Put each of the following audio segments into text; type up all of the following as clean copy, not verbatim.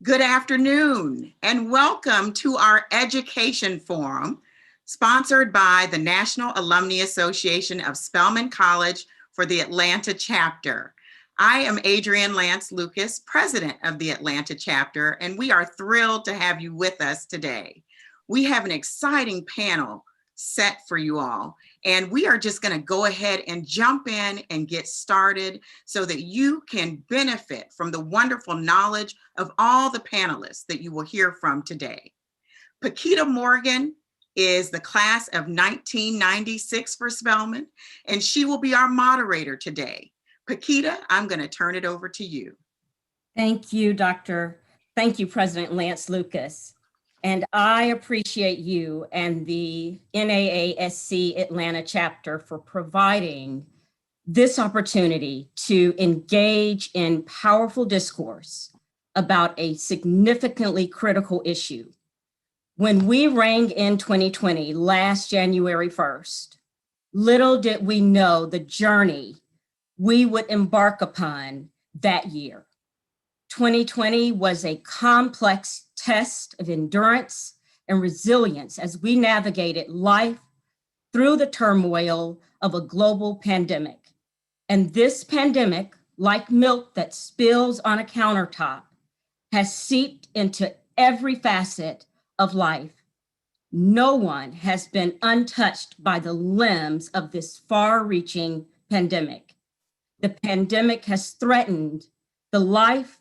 Good afternoon, and welcome to our Education Forum, sponsored by the National Alumni Association of Spelman College for the Atlanta chapter. I am Adrienne Lance Lucas, president of the Atlanta chapter, and we are thrilled to have you with us today. We have an exciting panel set for you all, and we are just going to go ahead and jump in and get started so that you can benefit from the wonderful knowledge of all the panelists that you will hear from today. Paquita Morgan is the class of 1996 for Spelman, and she will be our moderator today. Paquita, I'm going to turn it over to you. Thank you, Thank you, President Lance Lucas. And I appreciate you and the NAASC Atlanta chapter for providing this opportunity to engage in powerful discourse about a significantly critical issue. When we rang in 2020, last January 1st, little did we know the journey we would embark upon that year. 2020 was a complex test of endurance and resilience as we navigated life through the turmoil of a global pandemic. And this pandemic, like milk that spills on a countertop, has seeped into every facet of life. No one has been untouched by the limbs of this far-reaching pandemic. The pandemic has threatened the life,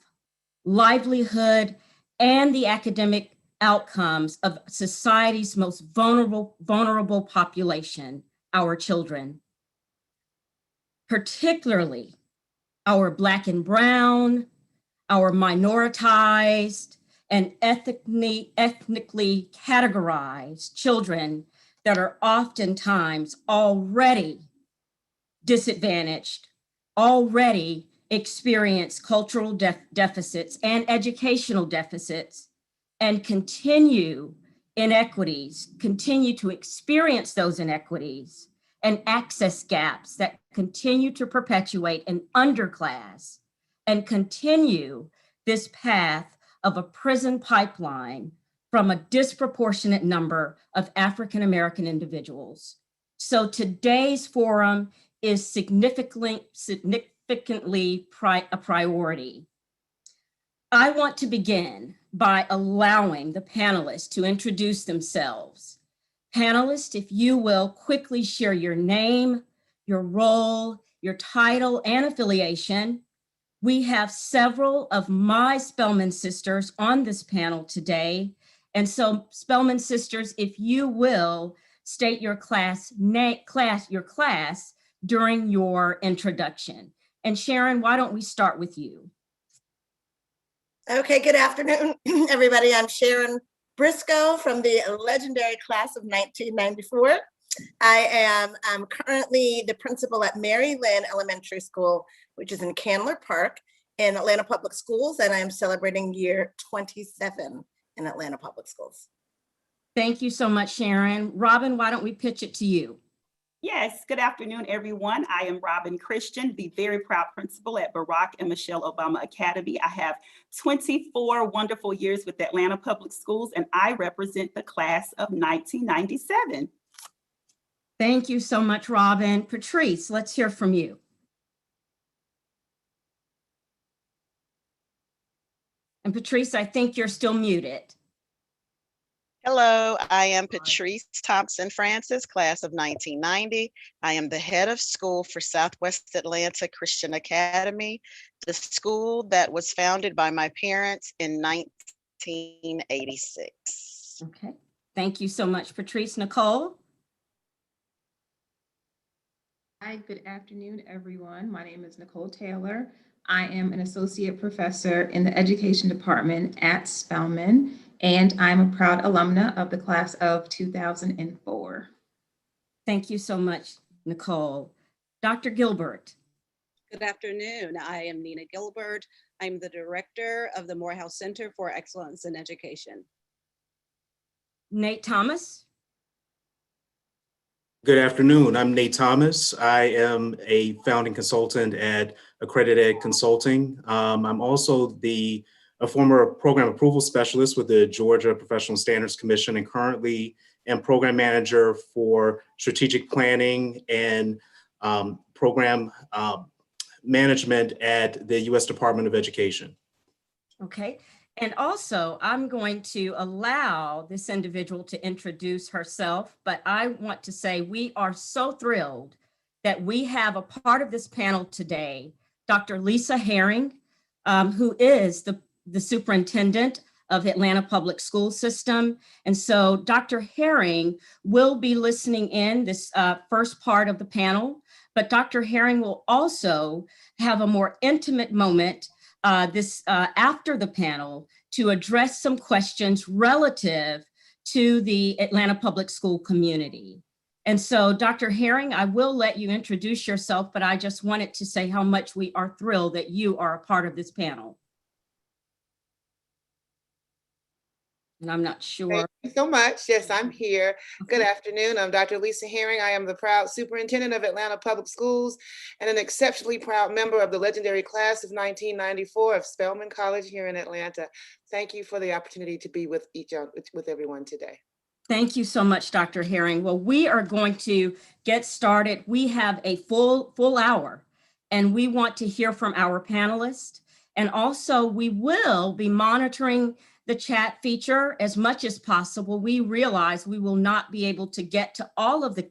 livelihood, and the academic outcomes of society's most vulnerable population, our children. Particularly our Black and Brown, our minoritized, and ethnically categorized children that are oftentimes already disadvantaged, already experience cultural deficits and educational deficits, and continue to experience those inequities and access gaps that continue to perpetuate an underclass and continue this path of a prison pipeline from a disproportionate number of African-American individuals. So today's forum is significantly a priority. I want to begin by allowing the panelists to introduce themselves. Panelists, if you will quickly share your name, your role, your title, and affiliation. We have several of my Spelman sisters on this panel today. And so Spelman sisters, if you will state your class during your introduction. And Sharon, why don't we start with you? Okay, good afternoon, everybody. I'm Sharon Briscoe from the legendary class of 1994. I am currently the principal at Mary Lynn Elementary School, which is in Candler Park in Atlanta Public Schools, and I am celebrating year 27 in Atlanta Public Schools. Thank you so much, Sharon. Robin, why don't we pitch it to you? Yes, good afternoon, everyone. I am Robin Christian, the very proud principal at Barack and Michelle Obama Academy. I have 24 wonderful years with Atlanta Public Schools, and I represent the class of 1997. Thank you so much, Robin. Patrice, let's hear from you. And Patrice, I think you're still muted. Hello, I am Patrice Thompson Francis, class of 1990. I am the head of school for Southwest Atlanta Christian Academy, the school that was founded by my parents in 1986. Okay, thank you so much, Patrice. Nicole? Hi, good afternoon, everyone. My name is Nicole Taylor. I am an associate professor in the education department at Spelman, and I'm a proud alumna of the class of 2004. Thank you so much, Nicole. Dr. Gilbert. Good afternoon. I am Nina Gilbert. I'm the director of the Morehouse Center for Excellence in Education. Nate Thomas. Good afternoon. I'm Nate Thomas. I am a founding consultant at Accredited Consulting. I'm also the a former program approval specialist with the Georgia Professional Standards Commission, and currently am program manager for strategic planning and program management at the U.S. Department of Education. Okay. And also, I'm going to allow this individual to introduce herself, but I want to say we are so thrilled that we have a part of this panel today, Dr. Lisa Herring, who is the superintendent of Atlanta Public School System. And so Dr. Herring will be listening in this first part of the panel, but Dr. Herring will also have a more intimate moment after the panel to address some questions relative to the Atlanta Public School community. And so, Dr. Herring, I will let you introduce yourself, but I just wanted to say how much we are thrilled that you are a part of this panel. And I'm not sure. Thank you so much. Yes, I'm here. Good afternoon. I'm Dr. Lisa Herring. I am the proud superintendent of Atlanta Public Schools and an exceptionally proud member of the legendary class of 1994 of Spelman College here in Atlanta. Thank you for the opportunity to be with everyone today. Thank you so much, Dr. Herring. Well, we are going to get started. We have a full hour, and we want to hear from our panelists. And also, we will be monitoring the chat feature as much as possible. We realize we will not be able to get to all of the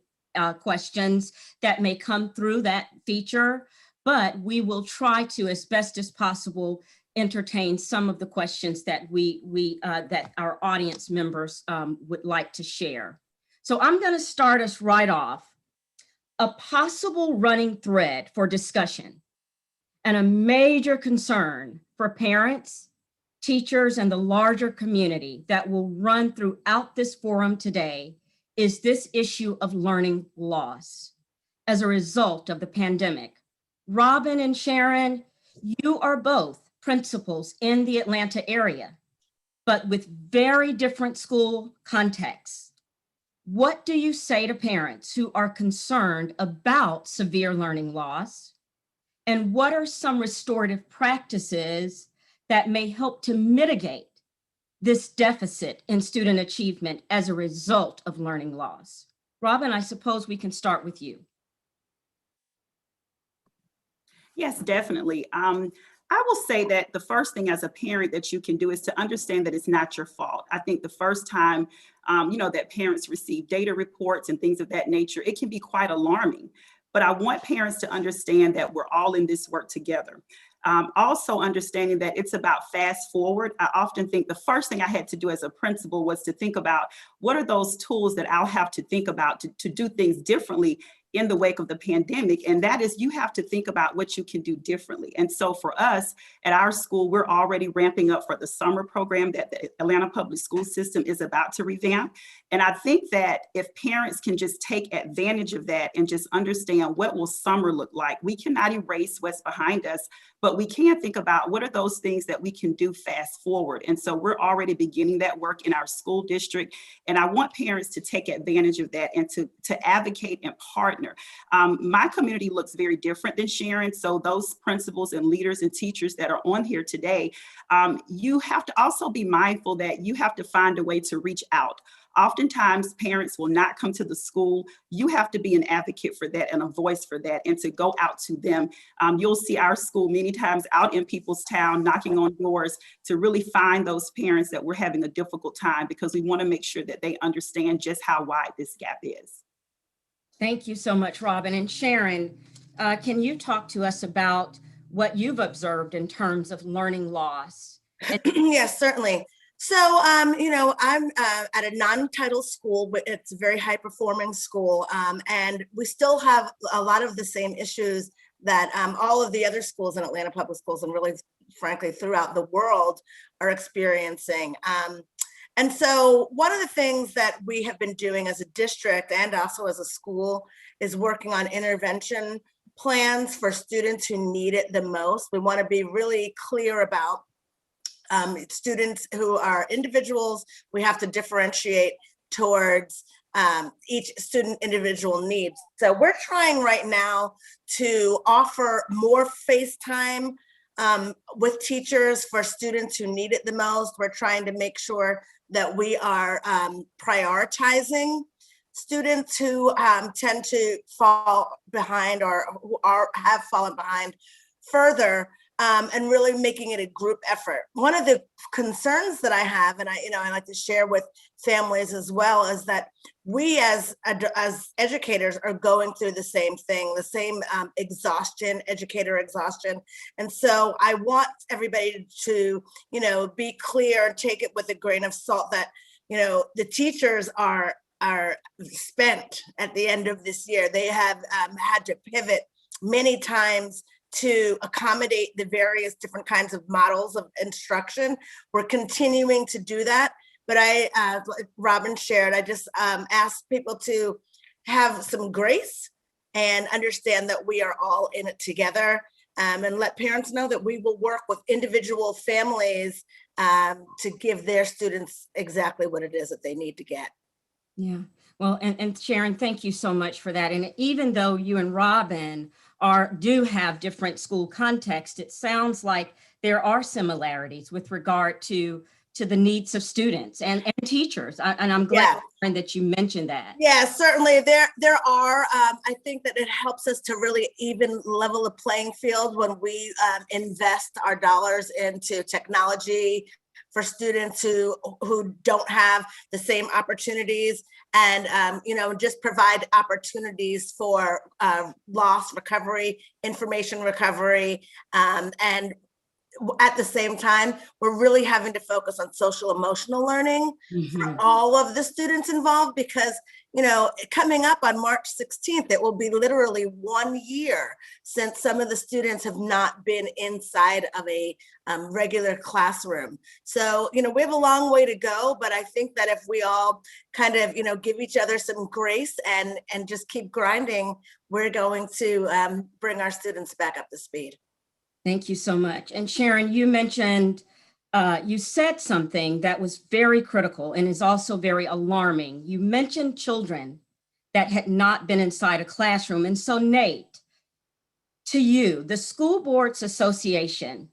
questions that may come through that feature, but we will try to, as best as possible, entertain some of the questions that that our audience members would like to share. So I'm going to start us right off. A possible running thread for discussion and a major concern for parents, teachers, and the larger community that will run throughout this forum today is this issue of learning loss as a result of the pandemic. Robin and Sharon, you are both principals in the Atlanta area, but with very different school contexts. What do you say to parents who are concerned about severe learning loss? And what are some restorative practices that may help to mitigate this deficit in student achievement as a result of learning loss? Robin, I suppose we can start with you. Yes, definitely. I will say that the first thing as a parent that you can do is to understand that it's not your fault. I think the first time, that parents receive data reports and things of that nature, it can be quite alarming. But I want parents to understand that we're all in this work together. Also understanding that it's about fast forward. I often think the first thing I had to do as a principal was to think about what are those tools that I'll have to think about to do things differently in the wake of the pandemic. And that is, you have to think about what you can do differently. And so for us at our school, we're already ramping up for the summer program that the Atlanta Public School System is about to revamp. And I think that if parents can just take advantage of that and just understand what will summer look like, we cannot erase what's behind us, but we can think about what are those things that we can do fast forward. And so we're already beginning that work in our school district. And I want parents to take advantage of that and to advocate and partner. My community looks very different than Sharon. So those principals and leaders and teachers that are on here today, you have to also be mindful that you have to find a way to reach out. Oftentimes, parents will not come to the school. You have to be an advocate for that and a voice for that and to go out to them. You'll see our school many times out in people's town, knocking on doors to really find those parents that we're having a difficult time, because we want to make sure that they understand just how wide this gap is. Thank you so much, Robin. And Sharon, can you talk to us about what you've observed in terms of learning loss? Yes, certainly. So, I'm at a non-title school, but it's a very high-performing school, and we still have a lot of the same issues that all of the other schools in Atlanta Public Schools, and really, frankly, throughout the world, are experiencing. And so one of the things that we have been doing as a district and also as a school is working on intervention plans for students who need it the most. We want to be really clear about students who are individuals. We have to differentiate towards each student individual needs. So we're trying right now to offer more FaceTime with teachers for students who need it the most. We're trying to make sure that we are prioritizing students who tend to fall behind or who have fallen behind further, and really making it a group effort. One of the concerns that I have, and I like to share with families as well, is that we as educators are going through the same thing, the same exhaustion, educator exhaustion. And so I want everybody to, be clear and take it with a grain of salt that, the teachers are spent at the end of this year. They have had to pivot many times to accommodate the various different kinds of models of instruction. We're continuing to do that. But like Robin shared, I just ask people to have some grace and understand that we are all in it together, and let parents know that we will work with individual families to give their students exactly what it is that they need to get. Yeah, well, and Sharon, thank you so much for that. And even though you and Robin do have different school contexts, it sounds like there are similarities with regard to the needs of students and teachers. And I'm glad that you mentioned that. Yeah, certainly there are. I think that it helps us to really even level the playing field when we invest our dollars into technology for students who don't have the same opportunities, and just provide opportunities for loss recovery, information recovery, and at the same time, we're really having to focus on social emotional learning for all of the students involved, because coming up on March 16th, it will be literally 1 year since some of the students have not been inside of a regular classroom. So, we have a long way to go, but I think that if we all kind of, give each other some grace and just keep grinding, we're going to bring our students back up to speed. Thank you so much. And Sharon, you mentioned, you said something that was very critical and is also very alarming. You mentioned children that had not been inside a classroom. And so Nate, to you, the School Boards Association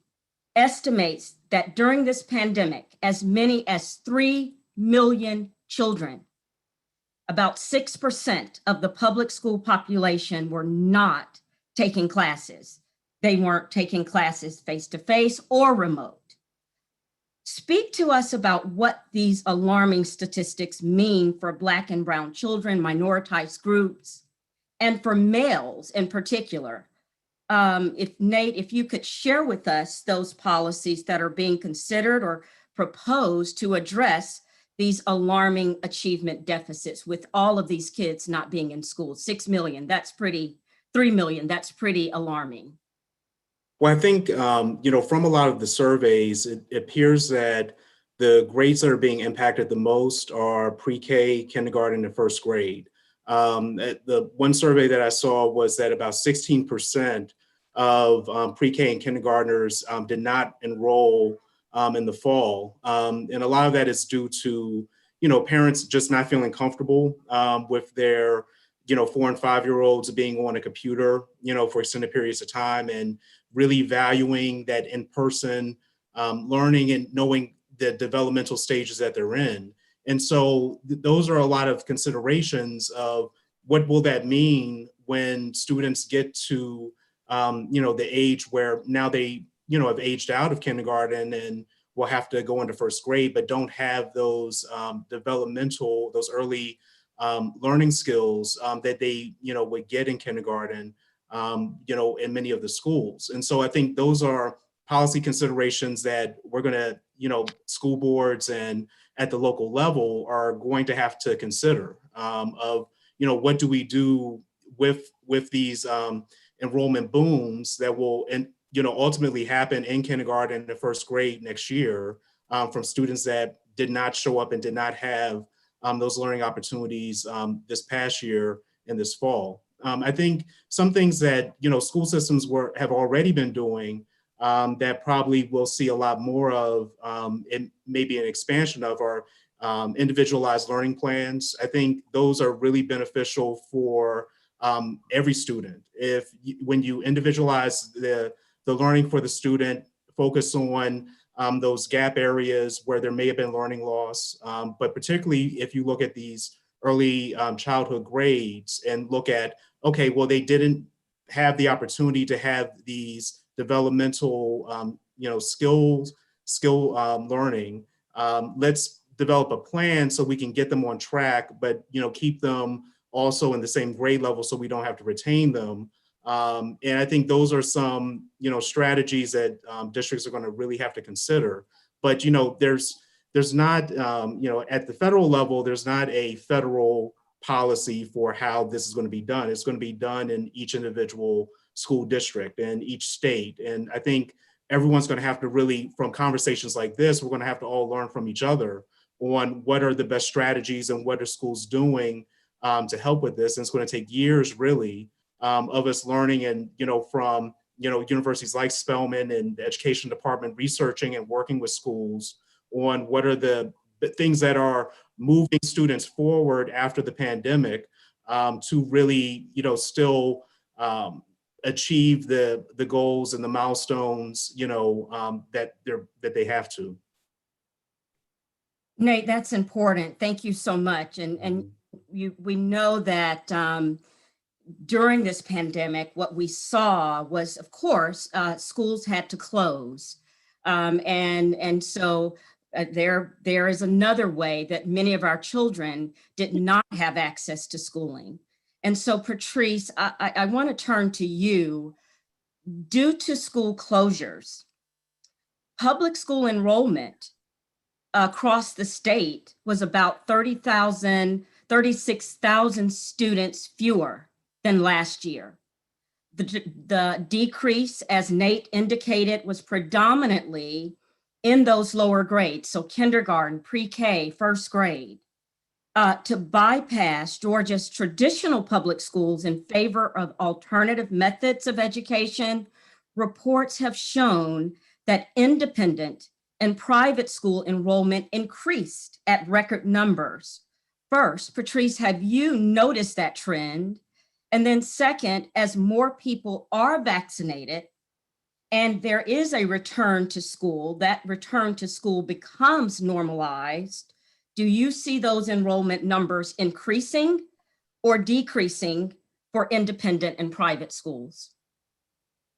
estimates that during this pandemic, as many as 3 million children, about 6% of the public school population, were not taking classes. They weren't taking classes face-to-face or remote. Speak to us about what these alarming statistics mean for Black and Brown children, minoritized groups, and for males in particular. If you could share with us those policies that are being considered or proposed to address these alarming achievement deficits with all of these kids not being in school. 6 million, 3 million, that's pretty alarming. Well, I think, from a lot of the surveys, it appears that the grades that are being impacted the most are pre-K, kindergarten, and first grade. The one survey that I saw was that about 16% of pre-K and kindergartners did not enroll in the fall. And a lot of that is due to, parents just not feeling comfortable with their, 4 and 5-year-olds being on a computer, for extended periods of time, and really valuing that in-person learning and knowing the developmental stages that they're in. And so those are a lot of considerations of what will that mean when students get to, the age where now they, have aged out of kindergarten and will have to go into first grade, but don't have those those early learning skills that they, would get in kindergarten, in many of the schools. And so I think those are policy considerations that we're going to, school boards and at the local level are going to have to consider of, what do we do with these enrollment booms that will, ultimately happen in kindergarten and first grade next year from students that did not show up and did not have those learning opportunities this past year and this fall. I think some things that, school systems have already been doing that probably we'll see a lot more of, and maybe an expansion of, are individualized learning plans. I think those are really beneficial for every student. When you individualize the the learning for the student, focus on those gap areas where there may have been learning loss. But particularly if you look at these early childhood grades and look at, okay, well, they didn't have the opportunity to have these developmental, skill learning. Let's develop a plan so we can get them on track, but keep them also in the same grade level so we don't have to retain them. And I think those are some, strategies that districts are going to really have to consider. But there's not, at the federal level, there's not a federal policy for how this is going to be done. It's going to be done in each individual school district and each state. And I think everyone's going to have to really, from conversations like this, we're going to have to all learn from each other on what are the best strategies and what are schools doing to help with this. And it's going to take years, really, of us learning and, from, universities like Spelman and the education department researching and working with schools on what are the things that are moving students forward after the pandemic to really, still achieve the goals and the milestones, that they have to. Nate, that's important. Thank you so much. And we know that during this pandemic, what we saw was, of course, schools had to close. And so there is another way that many of our children did not have access to schooling. And so, Patrice, I want to turn to you. Due to school closures, public school enrollment across the state was about 36,000 students fewer than last year. The decrease, as Nate indicated, was predominantly in those lower grades, so kindergarten, pre-K, first grade. To bypass Georgia's traditional public schools in favor of alternative methods of education, reports have shown that independent and private school enrollment increased at record numbers. First, Patrice, have you noticed that trend? And then second, as more people are vaccinated and there is a return to school, that return to school becomes normalized, do you see those enrollment numbers increasing or decreasing for independent and private schools?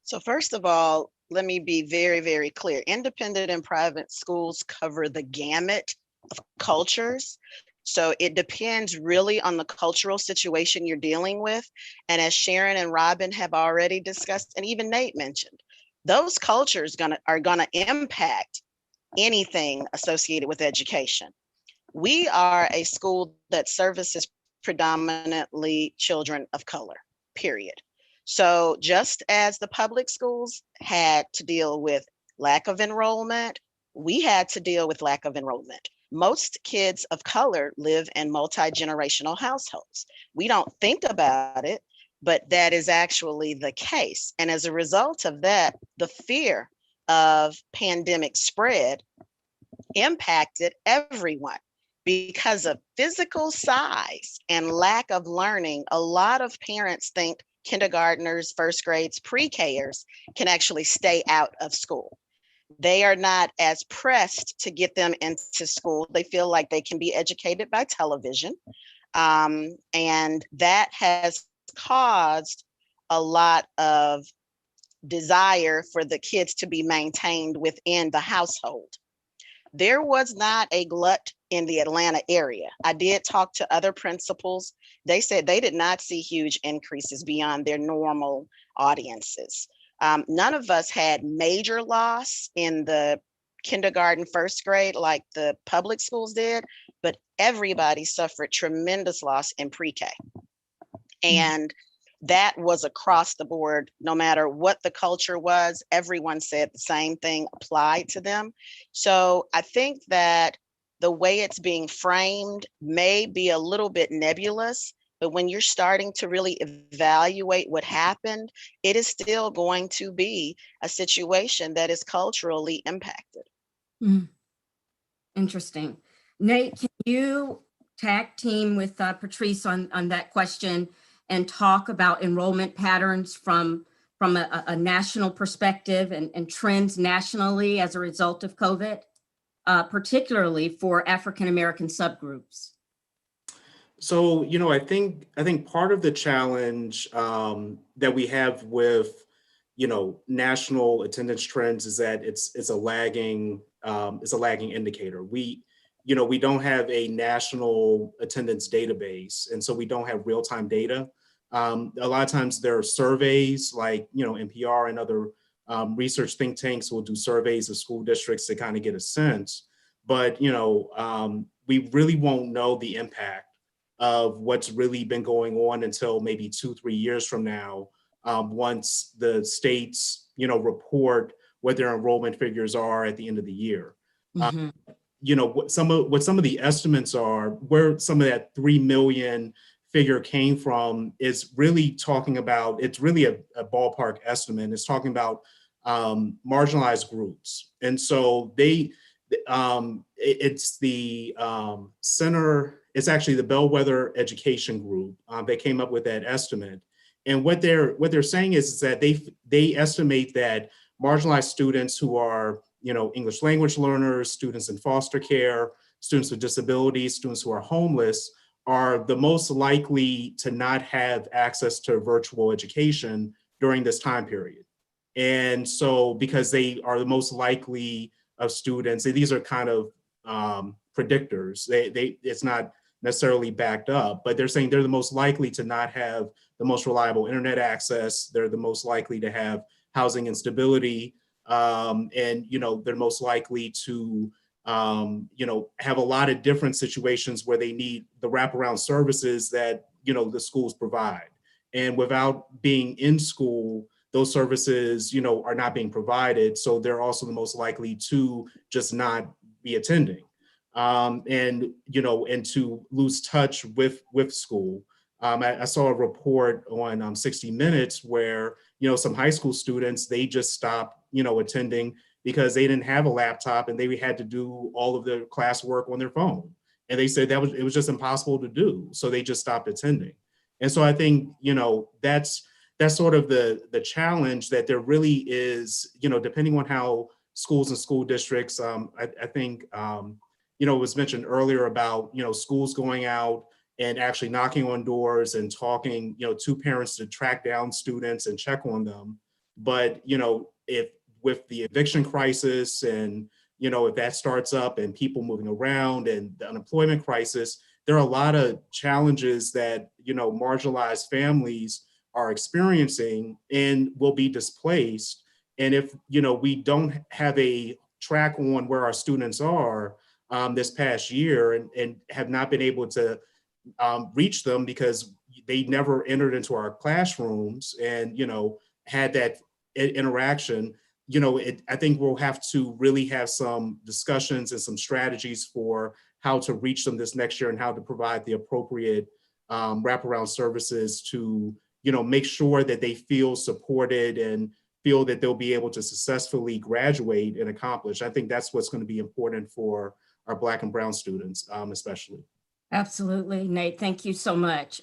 So first of all, let me be very, very clear. Independent and private schools cover the gamut of cultures. So it depends really on the cultural situation you're dealing with. And as Sharon and Robin have already discussed, and even Nate mentioned, those cultures are gonna impact anything associated with education. We are a school that services predominantly children of color, period. So just as the public schools had to deal with lack of enrollment, we had to deal with lack of enrollment. Most kids of color live in multi-generational households. We don't think about it, but that is actually the case. And as a result of that, the fear of pandemic spread impacted everyone. Because of physical size and lack of learning, a lot of parents think kindergartners, first grades, pre-Kers can actually stay out of school. They are not as pressed to get them into school. They feel like they can be educated by television. And that has caused a lot of desire for the kids to be maintained within the household. There was not a glut in the Atlanta area. I did talk to other principals. They said they did not see huge increases beyond their normal audiences. None of us had major loss in the kindergarten, first grade like the public schools did, but everybody suffered tremendous loss in pre-K. And that was across the board, no matter what the culture was, everyone said the same thing applied to them. So I think that the way it's being framed may be a little bit nebulous, but when you're starting to really evaluate what happened, it is still going to be a situation that is culturally impacted. Interesting. Nate, can you tag team with Patrice on that question and talk about enrollment patterns from from a national perspective and trends nationally as a result of COVID, particularly for African-American subgroups? So, I think part of the challenge that we have with, national attendance trends is that it's a lagging indicator. We don't have a national attendance database, and so we don't have real-time data. A lot of times there are surveys like, NPR and other research think tanks will do surveys of school districts to kind of get a sense, but, we really won't know the impact of what's really been going on until maybe 2-3 years from now, once the states, report what their enrollment figures are at the end of the year. Mhm. What some of the estimates are, where some of that 3 million figure came from is really talking about, it's really a ballpark estimate. It's talking about marginalized groups. And so it's the center, it's actually the Bellwether Education Group. They came up with that estimate. And what they're saying is that they estimate that marginalized students who are, English language learners, students in foster care, students with disabilities, students who are homeless, are the most likely to not have access to virtual education during this time period. And so, because they are the most likely of students, these are kind of predictors. It's not necessarily backed up, but they're saying they're the most likely to not have the most reliable internet access. They're the most likely to have housing instability. And, they're most likely to, have a lot of different situations where they need the wraparound services that, the schools provide. And without being in school, those services, are not being provided. So they're also the most likely to just not be attending. And to lose touch with school. I saw a report on 60 Minutes where, some high school students, they just stopped, attending because they didn't have a laptop and they had to do all of their classwork on their phone. And they said it was just impossible to do. So they just stopped attending. And so I think, that's sort of the challenge, that there really is, depending on how schools and school districts, I think, it was mentioned earlier about, schools going out and actually knocking on doors and talking, to parents to track down students and check on them. But, if with the eviction crisis and, if that starts up and people moving around and the unemployment crisis, there are a lot of challenges that, marginalized families are experiencing and will be displaced. And if, we don't have a track on where our students are this past year and have not been able to reach them because they never entered into our classrooms and, had that interaction, I think we'll have to really have some discussions and some strategies for how to reach them this next year and how to provide the appropriate wraparound services to, make sure that they feel supported and feel that they'll be able to successfully graduate and accomplish. I think that's what's going to be important for our Black and Brown students, especially. Absolutely, Nate. Thank you so much.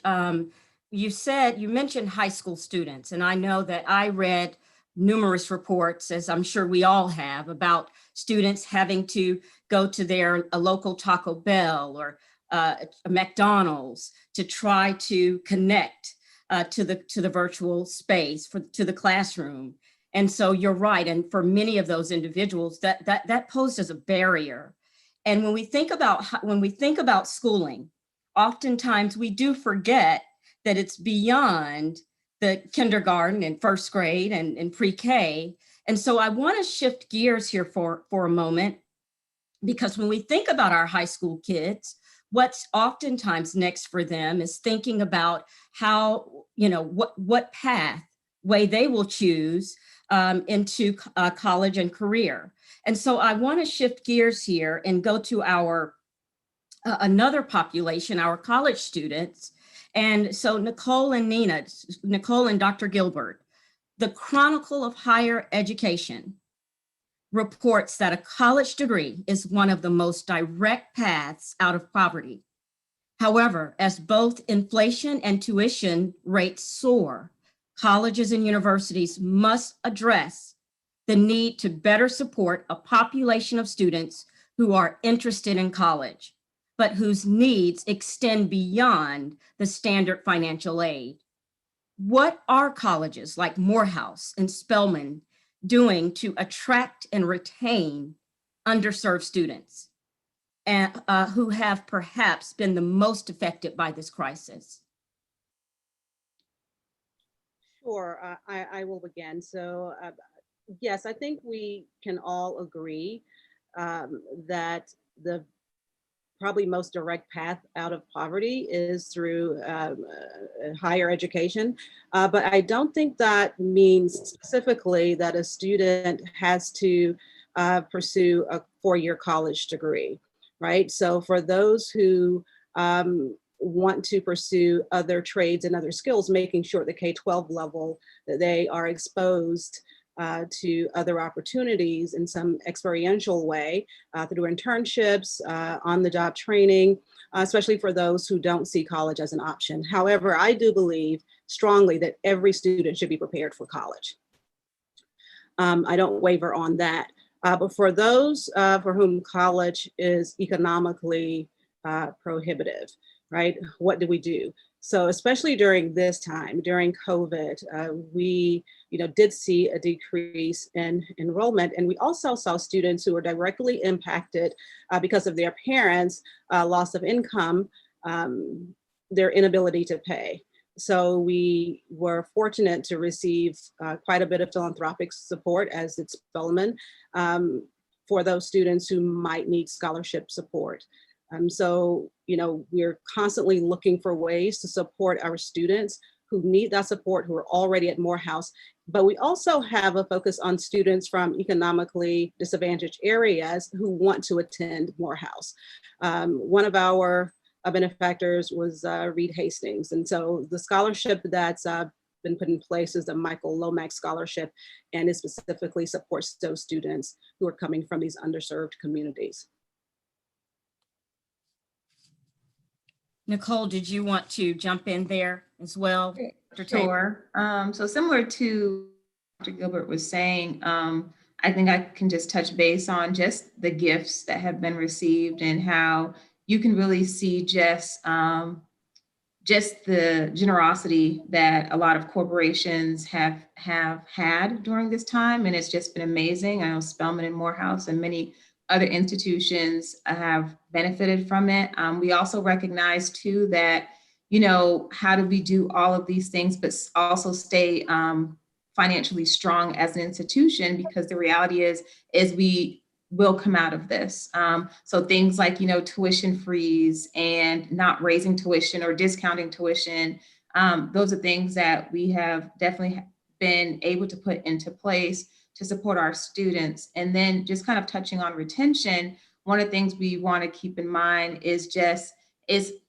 You mentioned high school students, and I know that I read numerous reports, as I'm sure we all have, about students having to go to a local Taco Bell or a McDonald's to try to connect to the virtual space, to the classroom. And so you're right. And for many of those individuals, that posed as a barrier. And when we think about schooling, oftentimes we do forget that it's beyond the kindergarten and first grade and pre-K. And so I want to shift gears here for a moment, because when we think about our high school kids, what's oftentimes next for them is thinking about how, what pathway they will choose into college and career. And so I want to shift gears here and go to our another population, our college students. And so Nicole and Dr. Gilbert, the Chronicle of Higher Education reports that a college degree is one of the most direct paths out of poverty. However, as both inflation and tuition rates soar, colleges and universities must address the need to better support a population of students who are interested in college, but whose needs extend beyond the standard financial aid. What are colleges like Morehouse and Spelman doing to attract and retain underserved students and who have perhaps been the most affected by this crisis? Sure, I will begin. So yes, I think we can all agree that the probably most direct path out of poverty is through higher education. But I don't think that means specifically that a student has to pursue a four-year college degree, right? So for those who want to pursue other trades and other skills, making sure at the K-12 level that they are exposed to other opportunities in some experiential way through internships, on-the-job training, especially for those who don't see college as an option. However, I do believe strongly that every student should be prepared for college. I don't waver on that. But for those for whom college is economically prohibitive, right? What do we do? So especially during this time, during COVID, we did see a decrease in enrollment. And we also saw students who were directly impacted because of their parents' loss of income, their inability to pay. So we were fortunate to receive quite a bit of philanthropic support as it's Spelman for those students who might need scholarship support. So, we're constantly looking for ways to support our students who need that support, who are already at Morehouse. But we also have a focus on students from economically disadvantaged areas who want to attend Morehouse. One of our benefactors was Reed Hastings. And so the scholarship that's been put in place is the Michael Lomax Scholarship, and it specifically supports those students who are coming from these underserved communities. Nicole, did you want to jump in there as well? Dr. Taylor? Sure. So similar to Dr. Gilbert was saying, I think I can just touch base on just the gifts that have been received and how you can really see just the generosity that a lot of corporations have had during this time. And it's just been amazing. I know Spelman and Morehouse and many other institutions have benefited from it. We also recognize too that, how do we do all of these things, but also stay financially strong as an institution? Because the reality is we will come out of this. So things like, tuition freeze and not raising tuition or discounting tuition, those are things that we have definitely been able to put into place to support our students. And then just kind of touching on retention, one of the things we want to keep in mind is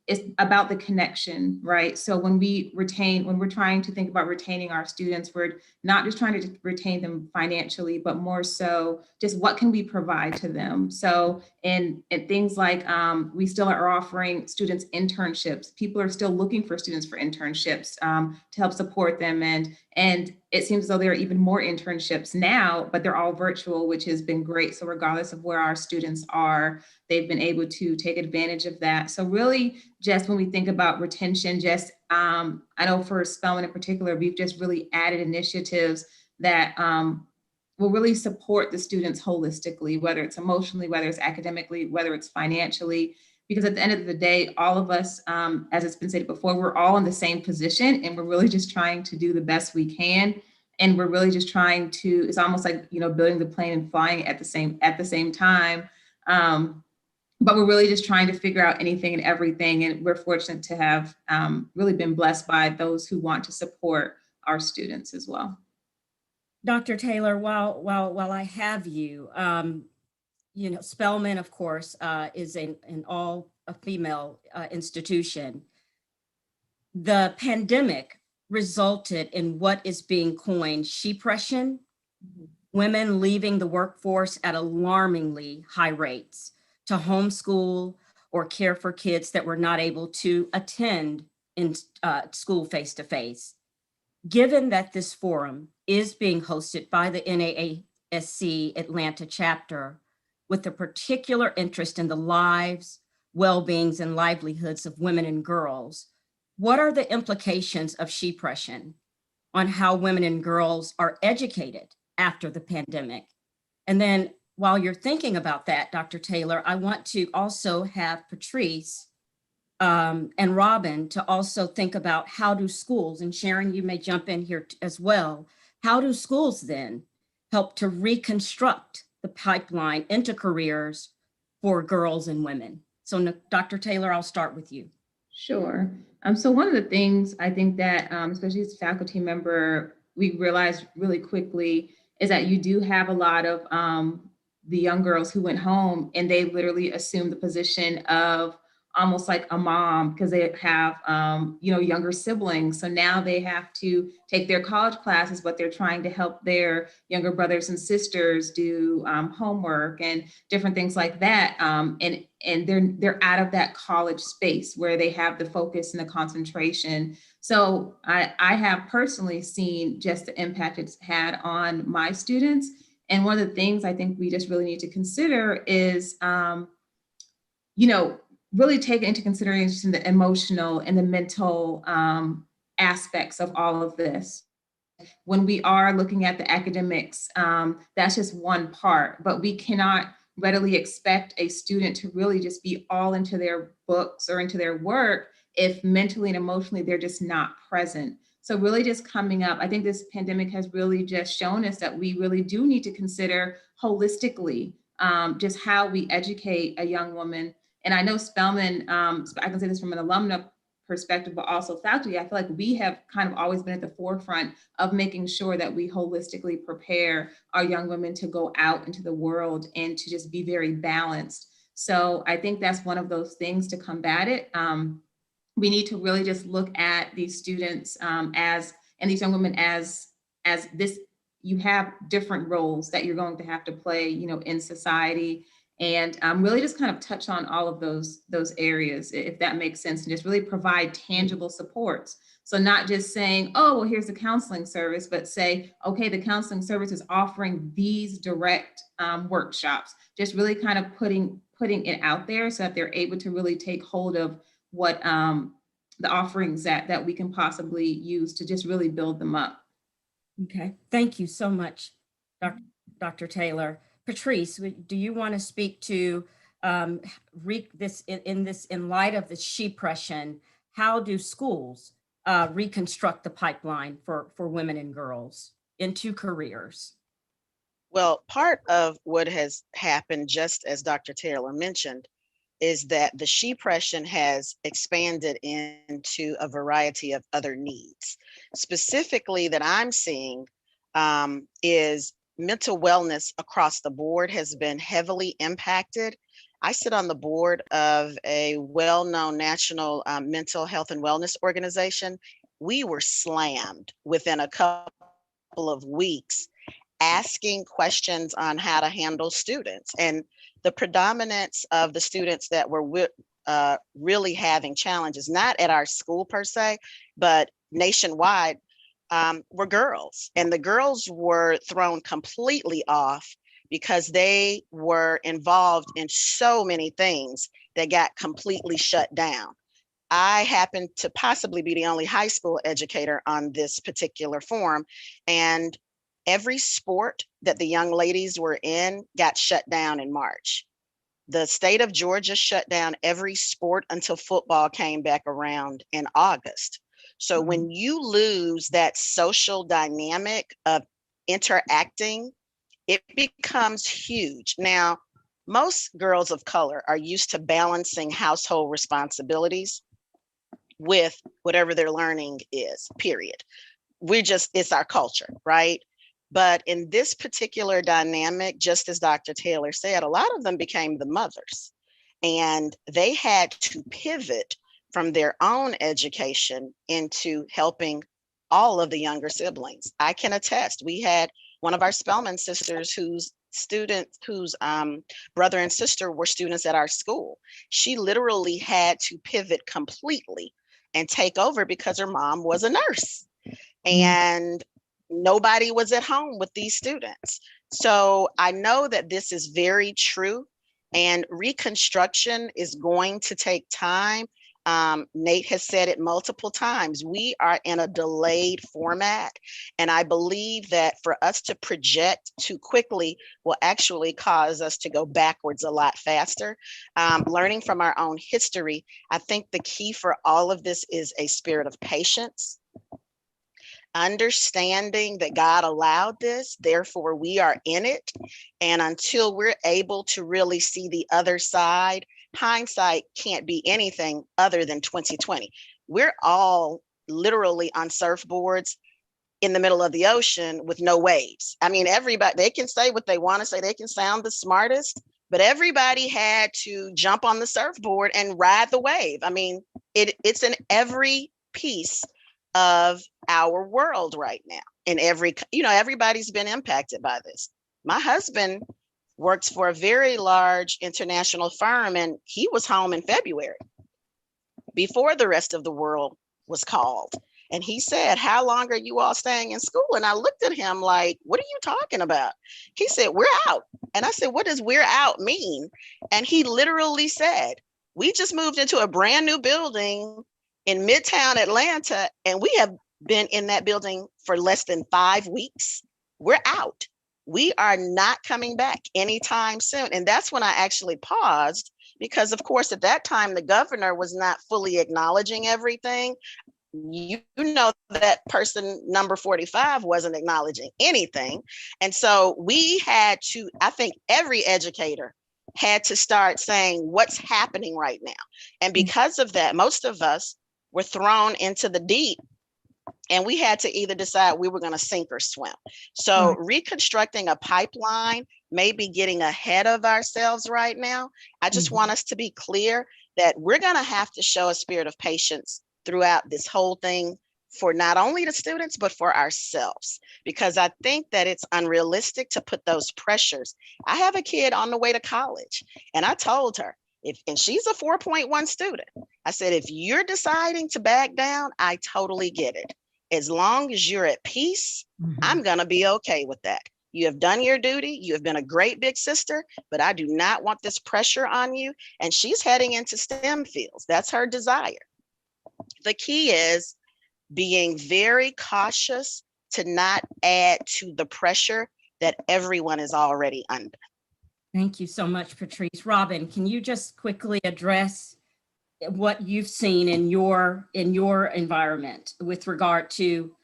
it's about the connection, right? So when we're trying to think about retaining our students, we're not just trying to retain them financially, but more so just what can we provide to them? So in things like we still are offering students internships. People are still looking for students for internships to help support them. And it seems as though there are even more internships now, but they're all virtual, which has been great. So regardless of where our students are, they've been able to take advantage of that. So really, just when we think about retention, I know for Spelman in particular, we've just really added initiatives that will really support the students holistically, whether it's emotionally, whether it's academically, whether it's financially, because at the end of the day, all of us, as it's been stated before, we're all in the same position and we're really just trying to do the best we can. And we're really just trying to, it's almost like, building the plane and flying at the same time. But we're really just trying to figure out anything and everything. And we're fortunate to have really been blessed by those who want to support our students as well. Dr. Taylor, while I have you, Spelman, of course, is an all-female institution. The pandemic resulted in what is being coined shepression, women leaving the workforce at alarmingly high rates to homeschool or care for kids that were not able to attend in school face-to-face. Given that this forum is being hosted by the NAASC Atlanta chapter with a particular interest in the lives, well-beings, and livelihoods of women and girls, what are the implications of she-pression on how women and girls are educated after the pandemic? And then while you're thinking about that, Dr. Taylor, I want to also have Patrice and Robin to also think about how do schools, and Sharon, you may jump in here as well, how do schools then help to reconstruct the pipeline into careers for girls and women? So Dr. Taylor, I'll start with you. Sure. So one of the things I think that, especially as a faculty member, we realized really quickly is that you do have a lot of the young girls who went home and they literally assumed the position of almost like a mom because they have, younger siblings. So now they have to take their college classes, but they're trying to help their younger brothers and sisters do homework and different things like that. And they're out of that college space where they have the focus and the concentration. So I have personally seen just the impact it's had on my students. And one of the things I think we just really need to consider is, really take into consideration the emotional and the mental aspects of all of this. When we are looking at the academics, that's just one part, but we cannot readily expect a student to really just be all into their books or into their work if mentally and emotionally they're just not present. So really just coming up, I think this pandemic has really just shown us that we really do need to consider holistically just how we educate a young woman. And I know Spelman, I can say this from an alumna perspective, but also faculty, I feel like we have kind of always been at the forefront of making sure that we holistically prepare our young women to go out into the world and to just be very balanced. So I think that's one of those things to combat it. We need to really just look at these students and these young women as this, you have different roles that you're going to have to play, in society. And really just kind of touch on all of those areas, if that makes sense, and just really provide tangible supports. So not just saying, oh, well, here's the counseling service, but say, okay, the counseling service is offering these direct workshops, just really kind of putting it out there so that they're able to really take hold of what the offerings that we can possibly use to just really build them up. Okay, thank you so much, Dr. Taylor. Patrice, do you want to speak to this in light of the she-pression? How do schools reconstruct the pipeline for women and girls into careers? Well, part of what has happened, just as Dr. Taylor mentioned, is that the she-pression has expanded into a variety of other needs. Specifically that I'm seeing is mental wellness across the board has been heavily impacted. I sit on the board of a well-known national mental health and wellness organization. We were slammed within a couple of weeks asking questions on how to handle students. And the predominance of the students that were really having challenges, not at our school per se, but nationwide, were girls. And the girls were thrown completely off because they were involved in so many things that got completely shut down. I happen to possibly be the only high school educator on this particular forum, and every sport that the young ladies were in got shut down in March. The state of Georgia shut down every sport until football came back around in August. So when you lose that social dynamic of interacting, it becomes huge. Now, most girls of color are used to balancing household responsibilities with whatever their learning is, period. It's our culture, right? But in this particular dynamic, just as Dr. Taylor said, a lot of them became the mothers, and they had to pivot from their own education into helping all of the younger siblings. I can attest, we had one of our Spelman sisters whose brother and sister were students at our school. She literally had to pivot completely and take over because her mom was a nurse. and nobody was at home with these students. So I know that this is very true, and reconstruction is going to take time. Nate has said it multiple times. We are in a delayed format, and I believe that for us to project too quickly will actually cause us to go backwards a lot faster. Learning from our own history, I think the key for all of this is a spirit of patience, understanding that God allowed this, therefore we are in it. And until we're able to really see the other side, hindsight can't be anything other than 2020. We're all literally on surfboards in the middle of the ocean with no waves. I mean, everybody, they can say what they want to say, they can sound the smartest, but everybody had to jump on the surfboard and ride the wave. I mean, it's in every piece of our world right now. And everybody's been impacted by this. My husband works for a very large international firm, and he was home in February before the rest of the world was called. And he said, "How long are you all staying in school?" And I looked at him like, "What are you talking about?" He said, "We're out." And I said, "What does 'we're out' mean?" And he literally said, "We just moved into a brand new building in Midtown Atlanta, and we have been in that building for less than 5 weeks. We're out. We are not coming back anytime soon." And that's when I actually paused, because of course, at that time, the governor was not fully acknowledging everything. You know, that person number 45 wasn't acknowledging anything. And so we had to, I think every educator had to start saying what's happening right now. And because of that, most of us were thrown into the deep, and we had to either decide we were going to sink or swim. So reconstructing a pipeline, maybe getting ahead of ourselves right now. I just want us to be clear that we're going to have to show a spirit of patience throughout this whole thing, for not only the students, but for ourselves, because I think that it's unrealistic to put those pressures. I have a kid on the way to college, and I told her, and she's a 4.1 student. I said, if you're deciding to back down, I totally get it. As long as you're at peace, I'm going to be okay with that. You have done your duty. You have been a great big sister, but I do not want this pressure on you. And she's heading into STEM fields. That's her desire. The key is being very cautious to not add to the pressure that everyone is already under. Thank you so much, Patrice. Robin, can you just quickly address what you've seen in your environment with regard to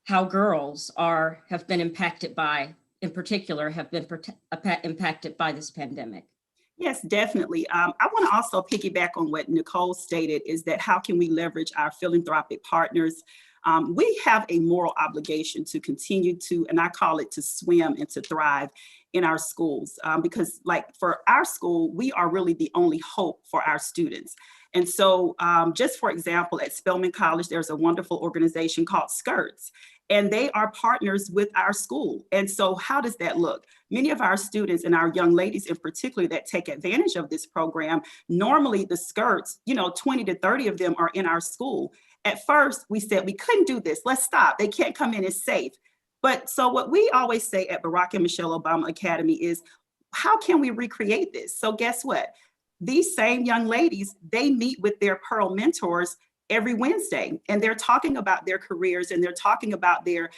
how girls have been impacted by, in particular, have been impacted by this pandemic? Yes, definitely. I want to also piggyback on what Nicole stated, is that how can we leverage our philanthropic partners? We have a moral obligation to continue to, and I call it to swim and to thrive in our schools, because like for our school, we are really the only hope for our students. And so just for example, at Spelman College, there's a wonderful organization called Skirts, and they are partners with our school. And so how does that look? Many of our students, and our young ladies in particular that take advantage of this program, normally the Skirts, 20 to 30 of them are in our school. At first, we said we couldn't do this. Let's stop. They can't come in. It's safe. But so what we always say at Barack and Michelle Obama Academy is, how can we recreate this? So guess what? These same young ladies, they meet with their Pearl mentors every Wednesday, and they're talking about their careers, and they're talking about their,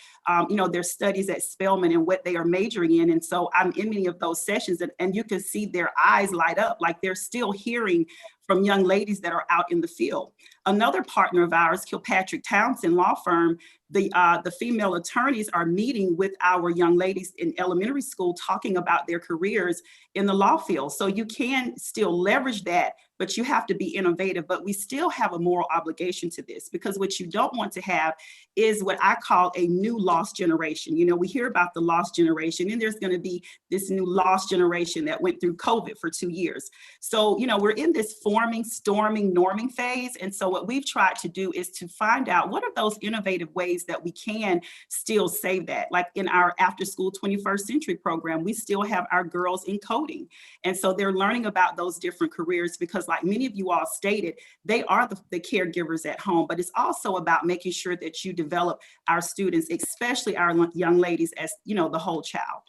their studies at Spelman and what they are majoring in. And so I'm in many of those sessions, and you can see their eyes light up, like they're still hearing from young ladies that are out in the field. Another partner of ours, Kilpatrick Thompson law firm, the female attorneys are meeting with our young ladies in elementary school, talking about their careers in the law field. So you can still leverage that, but you have to be innovative. But we still have a moral obligation to this, because what you don't want to have is what I call a new lost generation. We hear about the lost generation, and there's going to be this new lost generation that went through COVID for 2 years. So, we're in this forming, storming, norming phase. And so what we've tried to do is to find out what are those innovative ways that we can still save that. Like in our after school 21st century program, we still have our girls in coding. And so they're learning about those different careers, because because like many of you all stated, they are the caregivers at home, but it's also about making sure that you develop our students, especially our young ladies, as the whole child.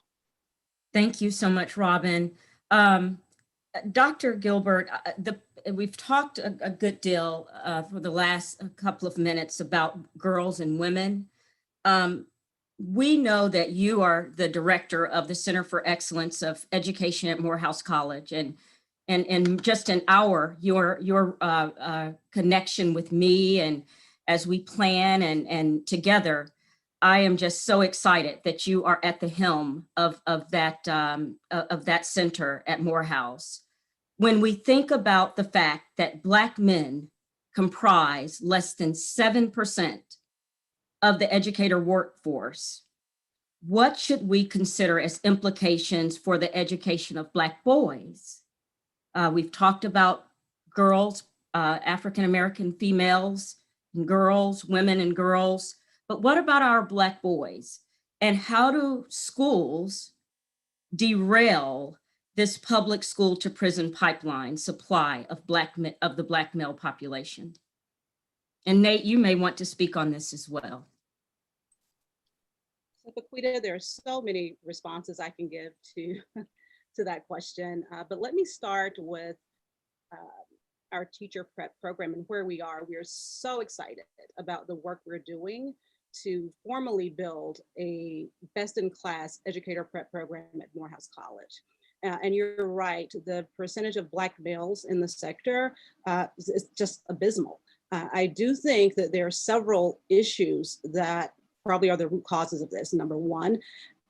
Thank you so much, Robin. Dr. Gilbert, we've talked a good deal for the last couple of minutes about girls and women. We know that you are the director of the Center for Excellence of Education at Morehouse College, and just an hour, your connection with me, and as we plan and together, I am just so excited that you are at the helm of that center at Morehouse. When we think about the fact that Black men comprise less than 7% of the educator workforce, what should we consider as implications for the education of Black boys? We've talked about girls, African-American females, and girls, women and girls, but what about our Black boys? And how do schools derail this public school to prison pipeline supply of the Black male population? And Nate, you may want to speak on this as well. So, Paquita, there are so many responses I can give to that question, but let me start with our teacher prep program and where we are. We are so excited about the work we're doing to formally build a best-in-class educator prep program at Morehouse College. And you're right, the percentage of Black males in the sector is just abysmal. I do think that there are several issues that probably are the root causes of this. Number one,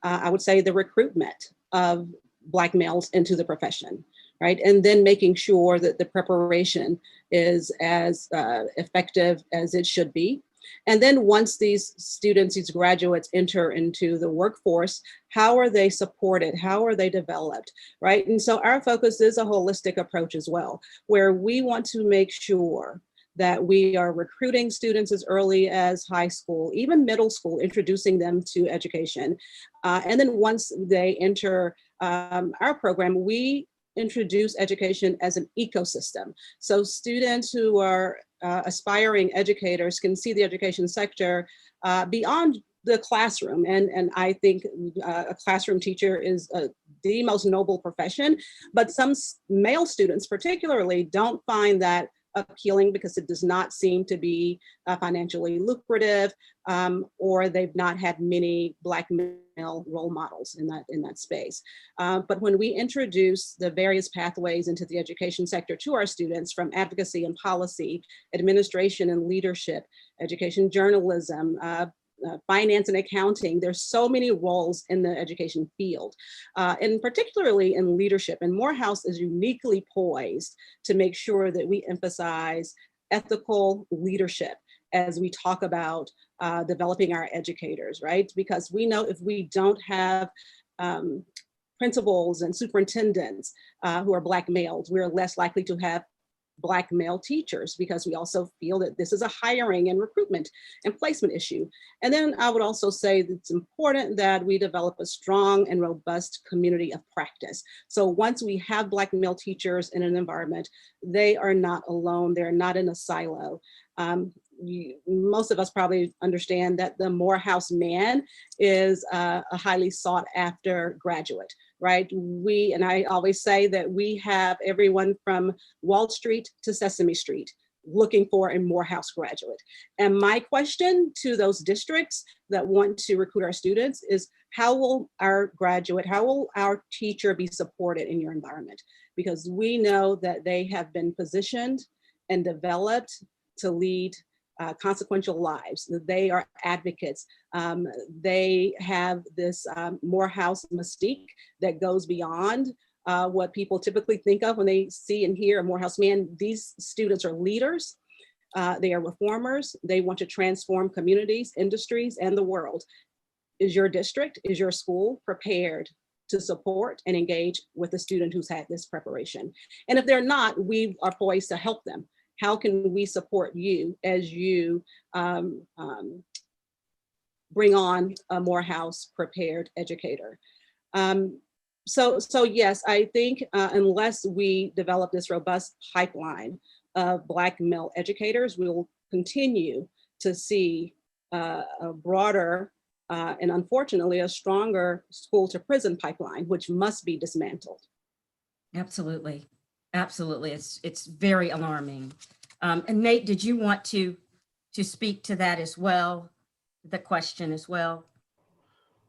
I would say the recruitment of Black males into the profession, right? And then making sure that the preparation is as effective as it should be. And then once these students, these graduates enter into the workforce, how are they supported? How are they developed, right? And so our focus is a holistic approach as well, where we want to make sure that we are recruiting students as early as high school, even middle school, introducing them to education. And then once they enter our program, we introduce education as an ecosystem. So students who are aspiring educators can see the education sector beyond the classroom. And I think a classroom teacher is the most noble profession, but some male students particularly don't find that appealing because it does not seem to be financially lucrative, or they've not had many Black male role models in that space. But when we introduce the various pathways into the education sector to our students, from advocacy and policy, administration and leadership, education journalism, finance and accounting, there's so many roles in the education field, and particularly in leadership. And Morehouse is uniquely poised to make sure that we emphasize ethical leadership as we talk about developing our educators, right? Because we know if we don't have principals and superintendents who are Black males, we're less likely to have Black male teachers, because we also feel that this is a hiring and recruitment and placement issue. And then I would also say that it's important that we develop a strong and robust community of practice. So once we have Black male teachers in an environment, they are not alone, they're not in a silo. Most of us probably understand that the Morehouse man is a highly sought after graduate, right? And I always say that we have everyone from Wall Street to Sesame Street looking for a Morehouse graduate. And my question to those districts that want to recruit our students is, how will our graduate, how will our teacher be supported in your environment? Because we know that they have been positioned and developed to lead consequential lives, that they are advocates. They have this Morehouse mystique that goes beyond what people typically think of when they see and hear a Morehouse man. These students are leaders, they are reformers, they want to transform communities, industries, and the world. Is your district, is your school prepared to support and engage with a student who's had this preparation? And if they're not, we are poised to help them. How can we support you as you bring on a Morehouse prepared educator? So yes, I think unless we develop this robust pipeline of Black male educators, we will continue to see a broader and unfortunately a stronger school to prison pipeline, which must be dismantled. Absolutely. Absolutely. It's very alarming. And Nate, did you want to speak to that as well? The question as well?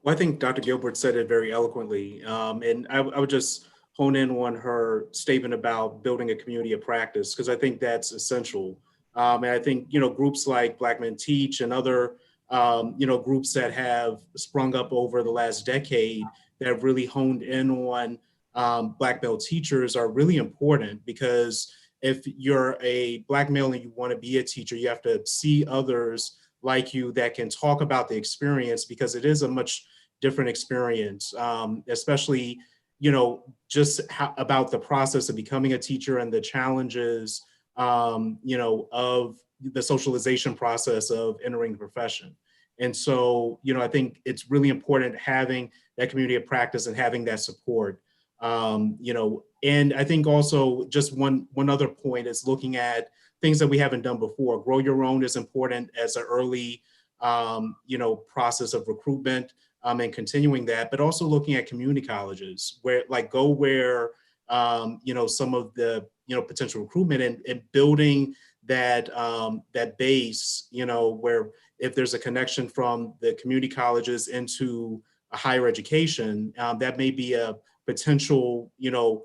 Well, I think Dr. Gilbert said it very eloquently. And I would just hone in on her statement about building a community of practice, because I think that's essential. And I think, you know, groups like Black Men Teach and other, you know, groups that have sprung up over the last decade that have really honed in on Black male teachers are really important, because if you're a Black male and you want to be a teacher, you have to see others like you that can talk about the experience, because it is a much different experience, especially, you know, just about the process of becoming a teacher and the challenges, you know, of the socialization process of entering the profession. And so, you know, I think it's really important having that community of practice and having that support. You know, and I think also just one other point is looking at things that we haven't done before. Grow Your Own is important as an early, you know, process of recruitment and continuing that, but also looking at community colleges where, like, go where, you know, some of the, you know, potential recruitment and building that that base, you know, where if there's a connection from the community colleges into a higher education, that may be a potential, you know,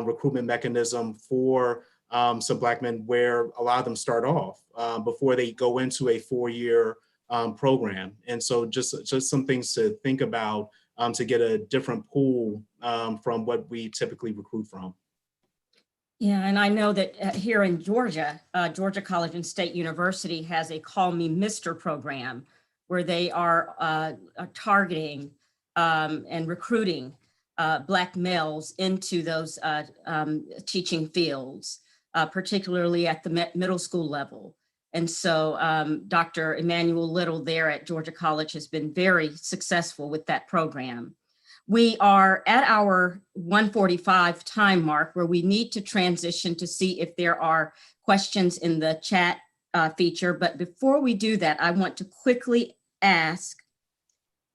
recruitment mechanism for some Black men, where a lot of them start off before they go into a 4-year program. And so just some things to think about to get a different pool from what we typically recruit from. Yeah, and I know that here in Georgia, Georgia College and State University has a Call Me Mr. program where they are targeting and recruiting Black males into those teaching fields, particularly at the middle school level. And so Dr. Emmanuel Little there at Georgia College has been very successful with that program. We are at our 1:45 time mark, where we need to transition to see if there are questions in the chat feature. But before we do that, I want to quickly ask,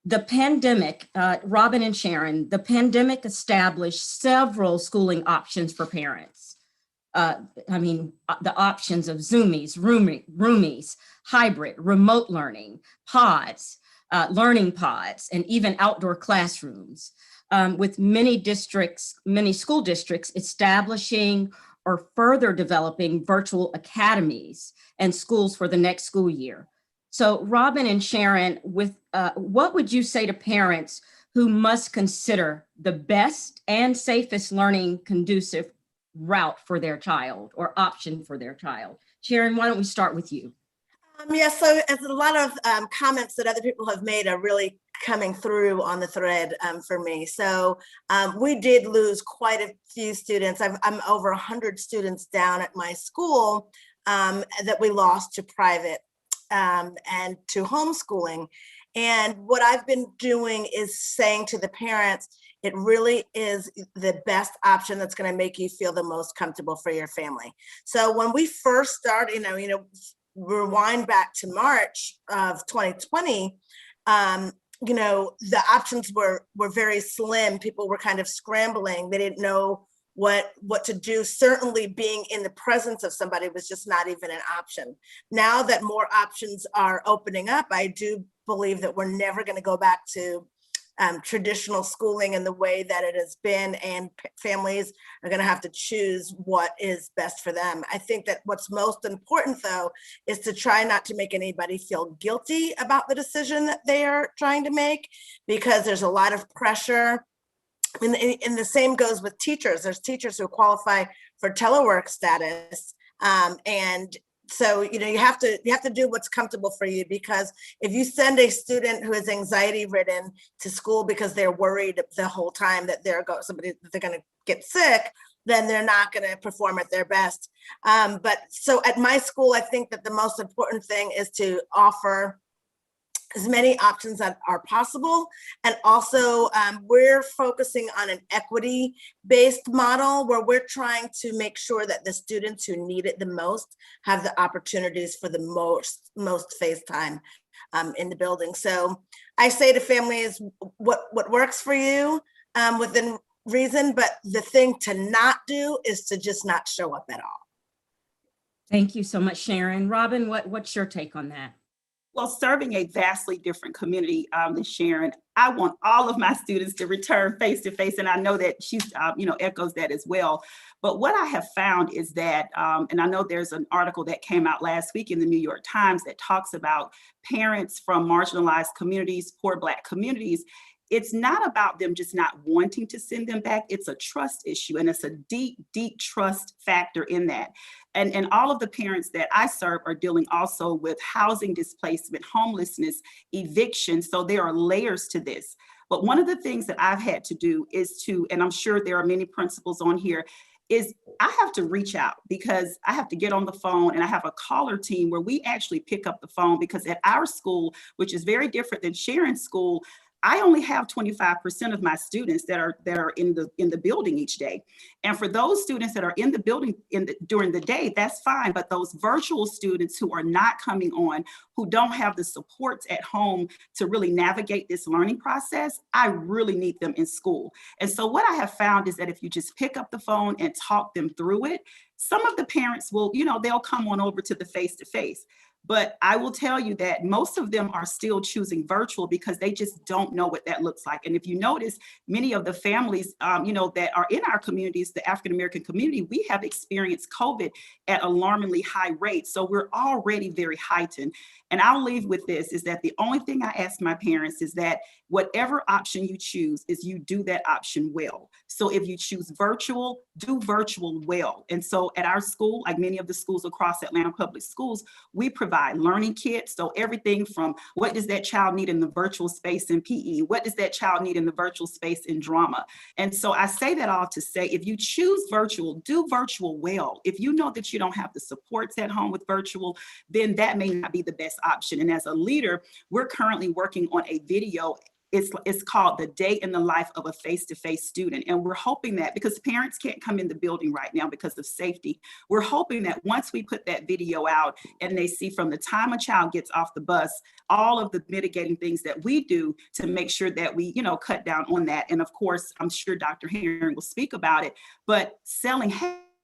the pandemic, Robin and Sharon, the pandemic established several schooling options for parents. I mean, the options of Zoomies, roomies, hybrid, remote learning, pods, learning pods, and even outdoor classrooms, with many school districts establishing or further developing virtual academies and schools for the next school year. So Robin and Sharon, what would you say to parents who must consider the best and safest learning conducive route for their child or option for their child? Sharon, why don't we start with you? Yes, so as a lot of comments that other people have made are really coming through on the thread for me. So we did lose quite a few students. I'm over 100 students down at my school that we lost to private and to homeschooling. And what I've been doing is saying to the parents, it really is the best option that's going to make you feel the most comfortable for your family. So when we first started, you know, rewind back to March of 2020, you know, the options were very slim. People were kind of scrambling. They didn't know what to do. Certainly being in the presence of somebody was just not even an option. Now that more options are opening up, I do believe that we're never going to go back to traditional schooling in the way that it has been, and families are going to have to choose what is best for them. I think that what's most important, though, is to try not to make anybody feel guilty about the decision that they are trying to make, because there's a lot of pressure. And the same goes with teachers. There's teachers who qualify for telework status, and so, you know, you have to do what's comfortable for you, because if you send a student who is anxiety ridden to school because they're worried the whole time that they're going to get sick, then they're not going to perform at their best. But so at my school, I think that the most important thing is to offer as many options that are possible. And also we're focusing on an equity-based model where we're trying to make sure that the students who need it the most have the opportunities for the most face time in the building. So I say to families, what works for you within reason, but the thing to not do is to just not show up at all. Thank you so much, Sharon. Robin, what's your take on that? Well, serving a vastly different community than Sharon, I want all of my students to return face to face, and I know that she, echoes that as well. But what I have found is that, and I know there's an article that came out last week in the New York Times that talks about parents from marginalized communities, poor Black communities. It's not about them just not wanting to send them back. It's a trust issue, and it's a deep, deep trust factor in that. And all of the parents that I serve are dealing also with housing displacement, homelessness, eviction. So there are layers to this. But one of the things that I've had to do is to, and I'm sure there are many principals on here, is I have to reach out because I have to get on the phone, and I have a caller team where we actually pick up the phone, because at our school, which is very different than Sharon's school, I only have 25% of my students that are in the building each day. And for those students that are in the building during the day, that's fine. But those virtual students who are not coming on, who don't have the supports at home to really navigate this learning process, I really need them in school. And so what I have found is that if you just pick up the phone and talk them through it, some of the parents will, they'll come on over to the face-to-face. But I will tell you that most of them are still choosing virtual because they just don't know what that looks like. And if you notice, many of the families, that are in our communities, the African-American community, we have experienced COVID at alarmingly high rates. So we're already very heightened. And I'll leave with this, is that the only thing I ask my parents is that whatever option you choose, is you do that option well. So if you choose virtual, do virtual well. And so at our school, like many of the schools across Atlanta Public Schools, we provide learning kits. So everything from what does that child need in the virtual space in PE? What does that child need in the virtual space in drama? And so I say that all to say, if you choose virtual, do virtual well. If you know that you don't have the supports at home with virtual, then that may not be the best option. And as a leader, we're currently working on a video. It's called The Day in the Life of a Face-to-Face Student. And we're hoping that, because parents can't come in the building right now because of safety, we're hoping that once we put that video out and they see from the time a child gets off the bus, all of the mitigating things that we do to make sure that we, cut down on that. And of course, I'm sure Dr. Herring will speak about it, but selling,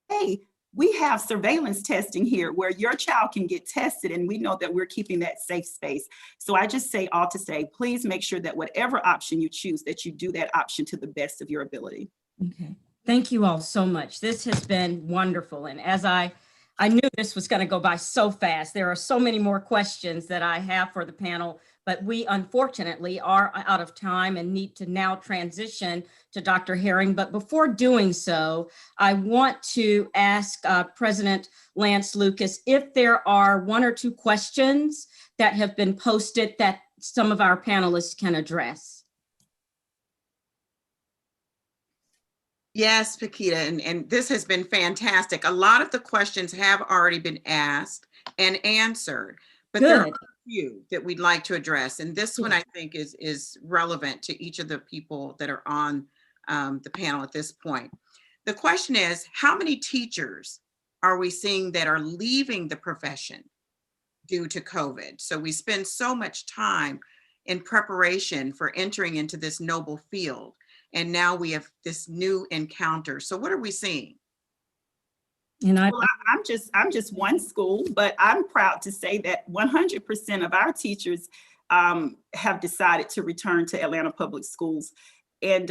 hey, we have surveillance testing here where your child can get tested, and we know that we're keeping that safe space. So I just say all to say, please make sure that whatever option you choose, that you do that option to the best of your ability. Okay. Thank you all so much. This has been wonderful. And as I knew this was going to go by so fast, there are so many more questions that I have for the panel, but we unfortunately are out of time and need to now transition to Dr. Herring. But before doing so, I want to ask President Lance Lucas if there are one or two questions that have been posted that some of our panelists can address. Yes, Paquita, and this has been fantastic. A lot of the questions have already been asked and answered, but there are a few that we'd like to address. And this one I think is relevant to each of the people that are on the panel at this point. The question is, how many teachers are we seeing that are leaving the profession due to COVID? So we spend so much time in preparation for entering into this noble field. And now we have this new encounter. So what are we seeing? And well, I'm just one school, but I'm proud to say that 100% of our teachers have decided to return to Atlanta Public Schools. And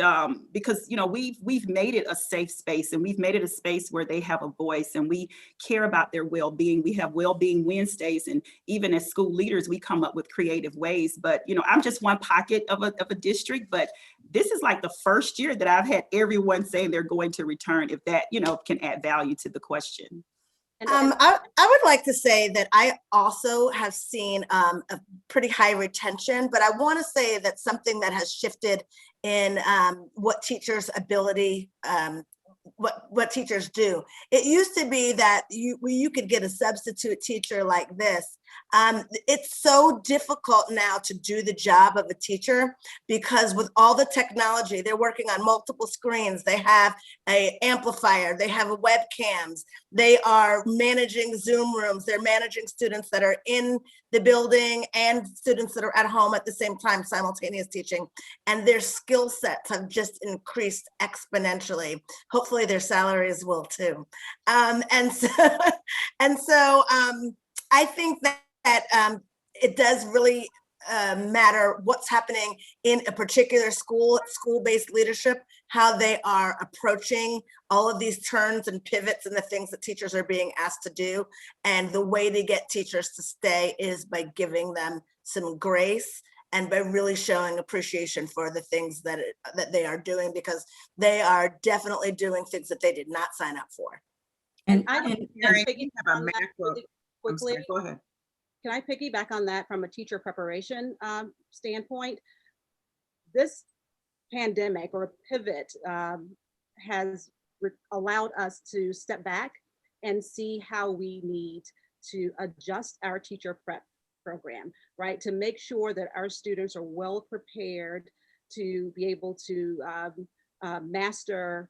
because, we've made it a safe space, and we've made it a space where they have a voice, and we care about their well-being. We have well-being Wednesdays, and even as school leaders, we come up with creative ways. But, I'm just one pocket of a district, but this is like the first year that I've had everyone saying they're going to return, if that, can add value to the question. I would like to say that I also have seen a pretty high retention, but I want to say that something that has shifted in what teachers' ability, what teachers do. It used to be that you could get a substitute teacher like this, It's so difficult now to do the job of a teacher because with all the technology, they're working on multiple screens. They have an amplifier, they have webcams, they are managing Zoom rooms, they're managing students that are in the building and students that are at home at the same time, simultaneous teaching. And their skill sets have just increased exponentially. Hopefully their salaries will too. And so I think that it does really matter what's happening in a particular school-based leadership, how they are approaching all of these turns and pivots and the things that teachers are being asked to do. And the way to get teachers to stay is by giving them some grace and by really showing appreciation for the things that they are doing, because they are definitely doing things that they did not sign up for. And Hearing, you have a macro. really I'm sorry, quickly. go ahead. Can I piggyback on that from a teacher preparation standpoint? This pandemic or pivot has allowed us to step back and see how we need to adjust our teacher prep program, right? To make sure that our students are well prepared to be able to master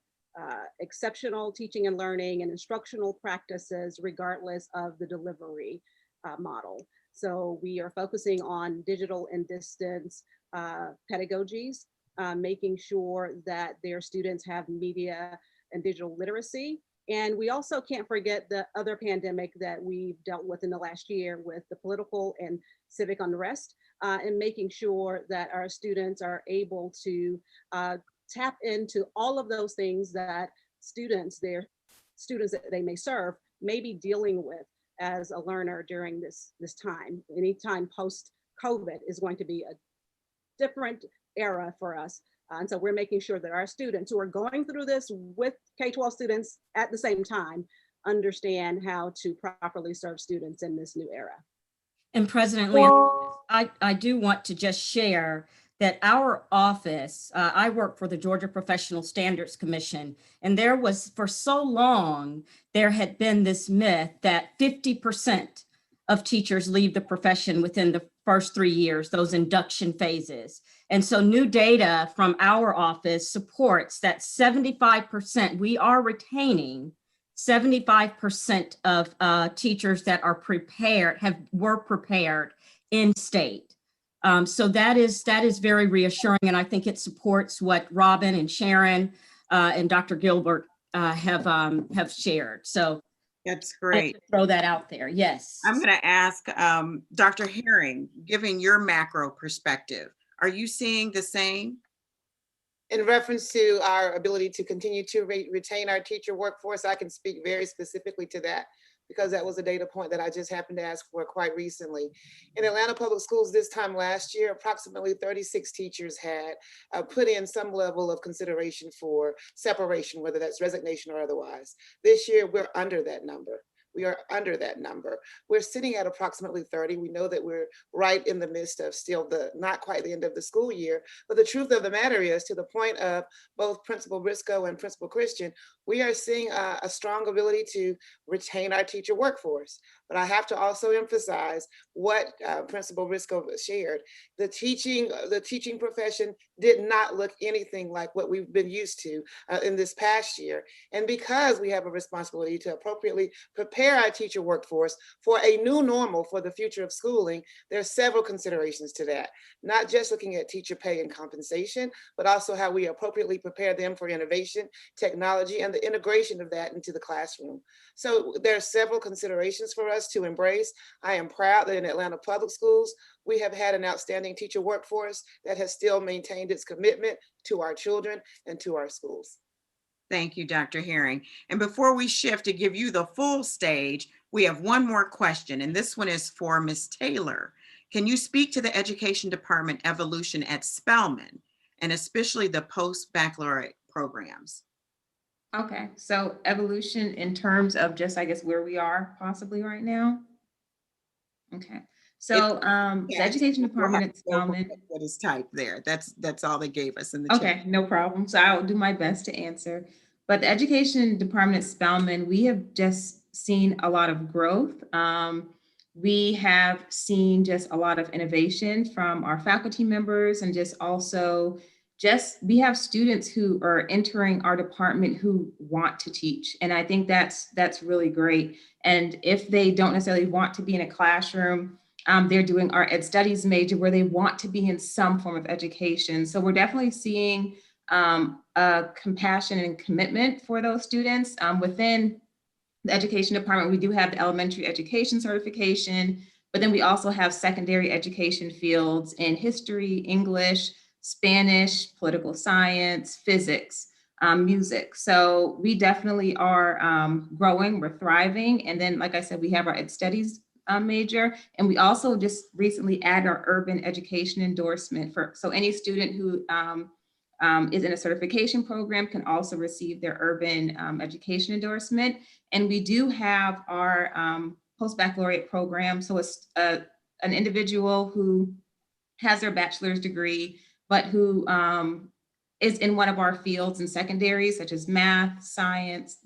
exceptional teaching and learning and instructional practices regardless of the delivery model. So we are focusing on digital and distance pedagogies, making sure that their students have media and digital literacy. And we also can't forget the other pandemic that we've dealt with in the last year with the political and civic unrest, and making sure that our students are able to tap into all of those things that their students that they may serve may be dealing with as a learner during this time. Anytime post-COVID is going to be a different era for us. And so we're making sure that our students who are going through this with K-12 students at the same time understand how to properly serve students in this new era. And President Lance, I do want to just share that our office, I work for the Georgia Professional Standards Commission, and there was, for so long, there had been this myth that 50% of teachers leave the profession within the first 3 years, those induction phases. And so new data from our office supports that 75%, we are retaining 75% of teachers that are prepared, were prepared in state. So that is very reassuring, and I think it supports what Robin and Sharon and Dr. Gilbert have shared. So That's great. Throw that out there. Yes. I'm going to ask Dr. Herring, giving your macro perspective, are you seeing the same? In reference to our ability to continue to retain our teacher workforce, I can speak very specifically to that because that was a data point that I just happened to ask for quite recently. In Atlanta Public Schools this time last year, approximately 36 teachers had put in some level of consideration for separation, whether that's resignation or otherwise. This year, we're under that number. We are under that number. We're sitting at approximately 30. We know that we're right in the midst of still not quite the end of the school year, but the truth of the matter is, to the point of both Principal Briscoe and Principal Christian, we are seeing a strong ability to retain our teacher workforce. But I have to also emphasize what Principal Briscoe shared. The teaching profession did not look anything like what we've been used to in this past year. And because we have a responsibility to appropriately prepare our teacher workforce for a new normal for the future of schooling, there are several considerations to that. Not just looking at teacher pay and compensation, but also how we appropriately prepare them for innovation, technology, and the integration of that into the classroom. So there are several considerations for us to embrace. I am proud that in Atlanta Public Schools, we have had an outstanding teacher workforce that has still maintained its commitment to our children and to our schools. Thank you, Dr. Herring. And before we shift to give you the full stage, we have one more question, and this one is for Ms. Taylor. Can you speak to the Education Department evolution at Spelman, and especially the post-baccalaureate programs? Okay, so evolution in terms of just, I guess, where we are possibly right now. Okay, so the Education Department at Spelman. What is typed there? That's all they gave us in the chat. Okay, no problem. So I'll do my best to answer. But the Education Department at Spelman, we have just seen a lot of growth. We have seen just a lot of innovation from our faculty members, and just also we have students who are entering our department who want to teach. And I think that's really great. And if they don't necessarily want to be in a classroom, they're doing our ed studies major where they want to be in some form of education. So we're definitely seeing a compassion and commitment for those students. Within the education department, we do have the elementary education certification, but then we also have secondary education fields in history, English, Spanish, political science, physics, music. So we definitely are growing, we're thriving. And then, like I said, we have our ed studies major, and we also just recently added our urban education endorsement so any student who is in a certification program can also receive their urban education endorsement. And we do have our post-baccalaureate program. So it's an individual who has their bachelor's degree, but who is in one of our fields in secondary, such as math, science,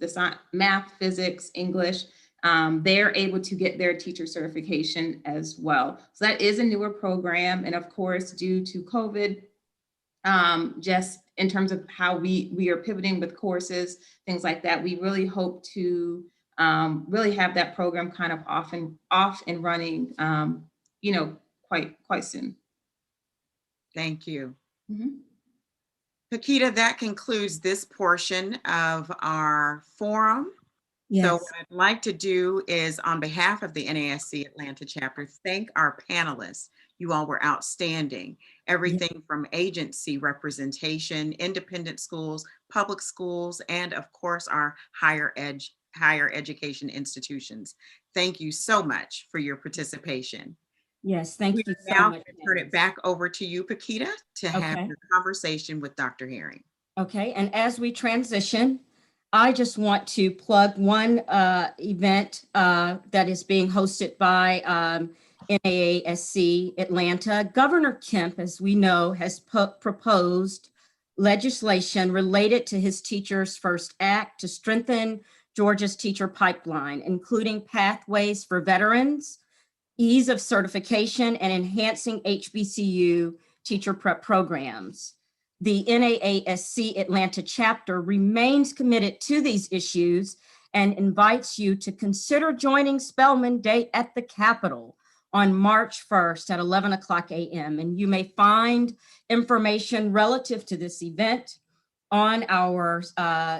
math, physics, English. They're able to get their teacher certification as well. So that is a newer program. And of course, due to COVID, just in terms of how we are pivoting with courses, things like that, we really hope to really have that program kind of off and running, quite soon. Thank you. Mm-hmm. Paquita, that concludes this portion of our forum. Yes. So what I'd like to do is, on behalf of the NASC Atlanta chapter, thank our panelists. You all were outstanding. Everything from agency representation, independent schools, public schools, and of course our higher education institutions. Thank you so much for your participation. Yes, thank you so now much. Turn it back over to you, Paquita, to have Okay. your conversation with Dr. Herring. Okay, and as we transition, I just want to plug one event that is being hosted by NAASC Atlanta. Governor Kemp, as we know, has proposed legislation related to his Teachers First Act to strengthen Georgia's teacher pipeline, including pathways for veterans, ease of certification, and enhancing HBCU teacher prep programs. The NAASC Atlanta chapter remains committed to these issues and invites you to consider joining Spelman Day at the Capitol on March 1st at 11 o'clock a.m. And you may find information relative to this event on our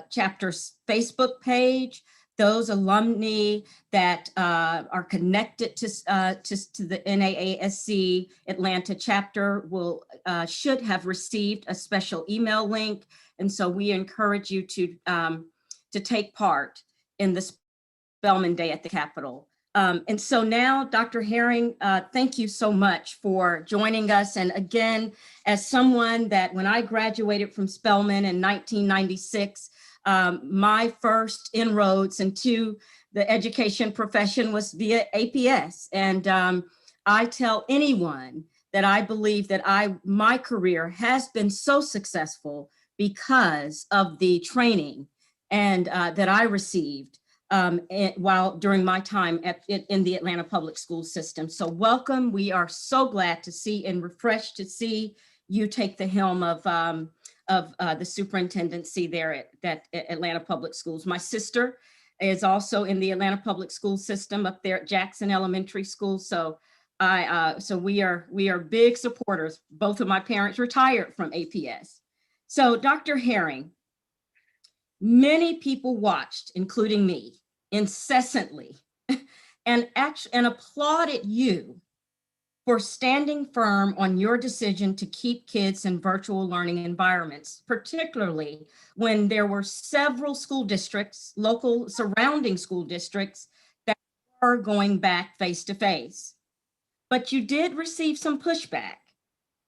chapter's Facebook page. Those alumni that are connected to the NAASC Atlanta chapter should have received a special email link. And so we encourage you to take part in the Spelman Day at the Capitol. And so now, Dr. Herring, thank you so much for joining us. And again, as someone that when I graduated from Spelman in 1996, my first inroads into the education profession was via APS. And I tell anyone that I believe that my career has been so successful because of the training and that I received during my time in the Atlanta public school system. So welcome. We are so glad to see and refreshed to see you take the helm of the superintendency there at Atlanta Public Schools. My sister is also in the Atlanta Public School system up there at Jackson Elementary School. So we are big supporters. Both of my parents retired from APS. So Dr. Herring, many people watched, including me, incessantly, and applauded you for standing firm on your decision to keep kids in virtual learning environments, particularly when there were several school districts, local surrounding school districts, that were going back face-to-face. But you did receive some pushback.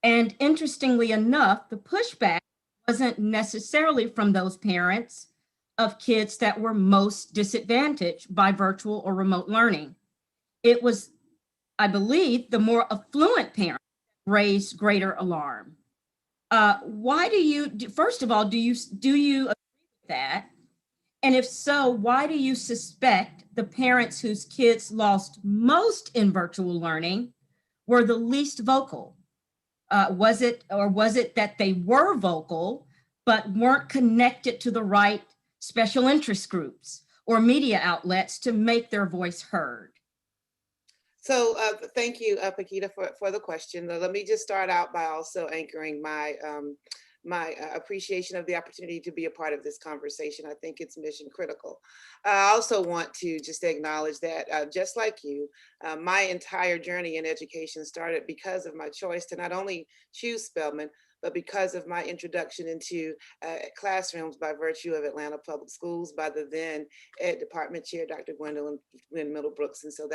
And interestingly enough, the pushback wasn't necessarily from those parents of kids that were most disadvantaged by virtual or remote learning. It was, I believe, the more affluent parents raised greater alarm. Why do you, first of all, do you agree with that? And if so, why do you suspect the parents whose kids lost most in virtual learning were the least vocal? Was it that they were vocal, but weren't connected to the right special interest groups or media outlets to make their voice heard? So thank you, Paquita, for the question. Let me just start out by also anchoring my appreciation of the opportunity to be a part of this conversation. I think it's mission critical. I also want to just acknowledge that just like you, my entire journey in education started because of my choice to not only choose Spelman, but because of my introduction into classrooms by virtue of Atlanta Public Schools by the then Ed Department Chair, Dr. Gwendolyn Middlebrooks. And so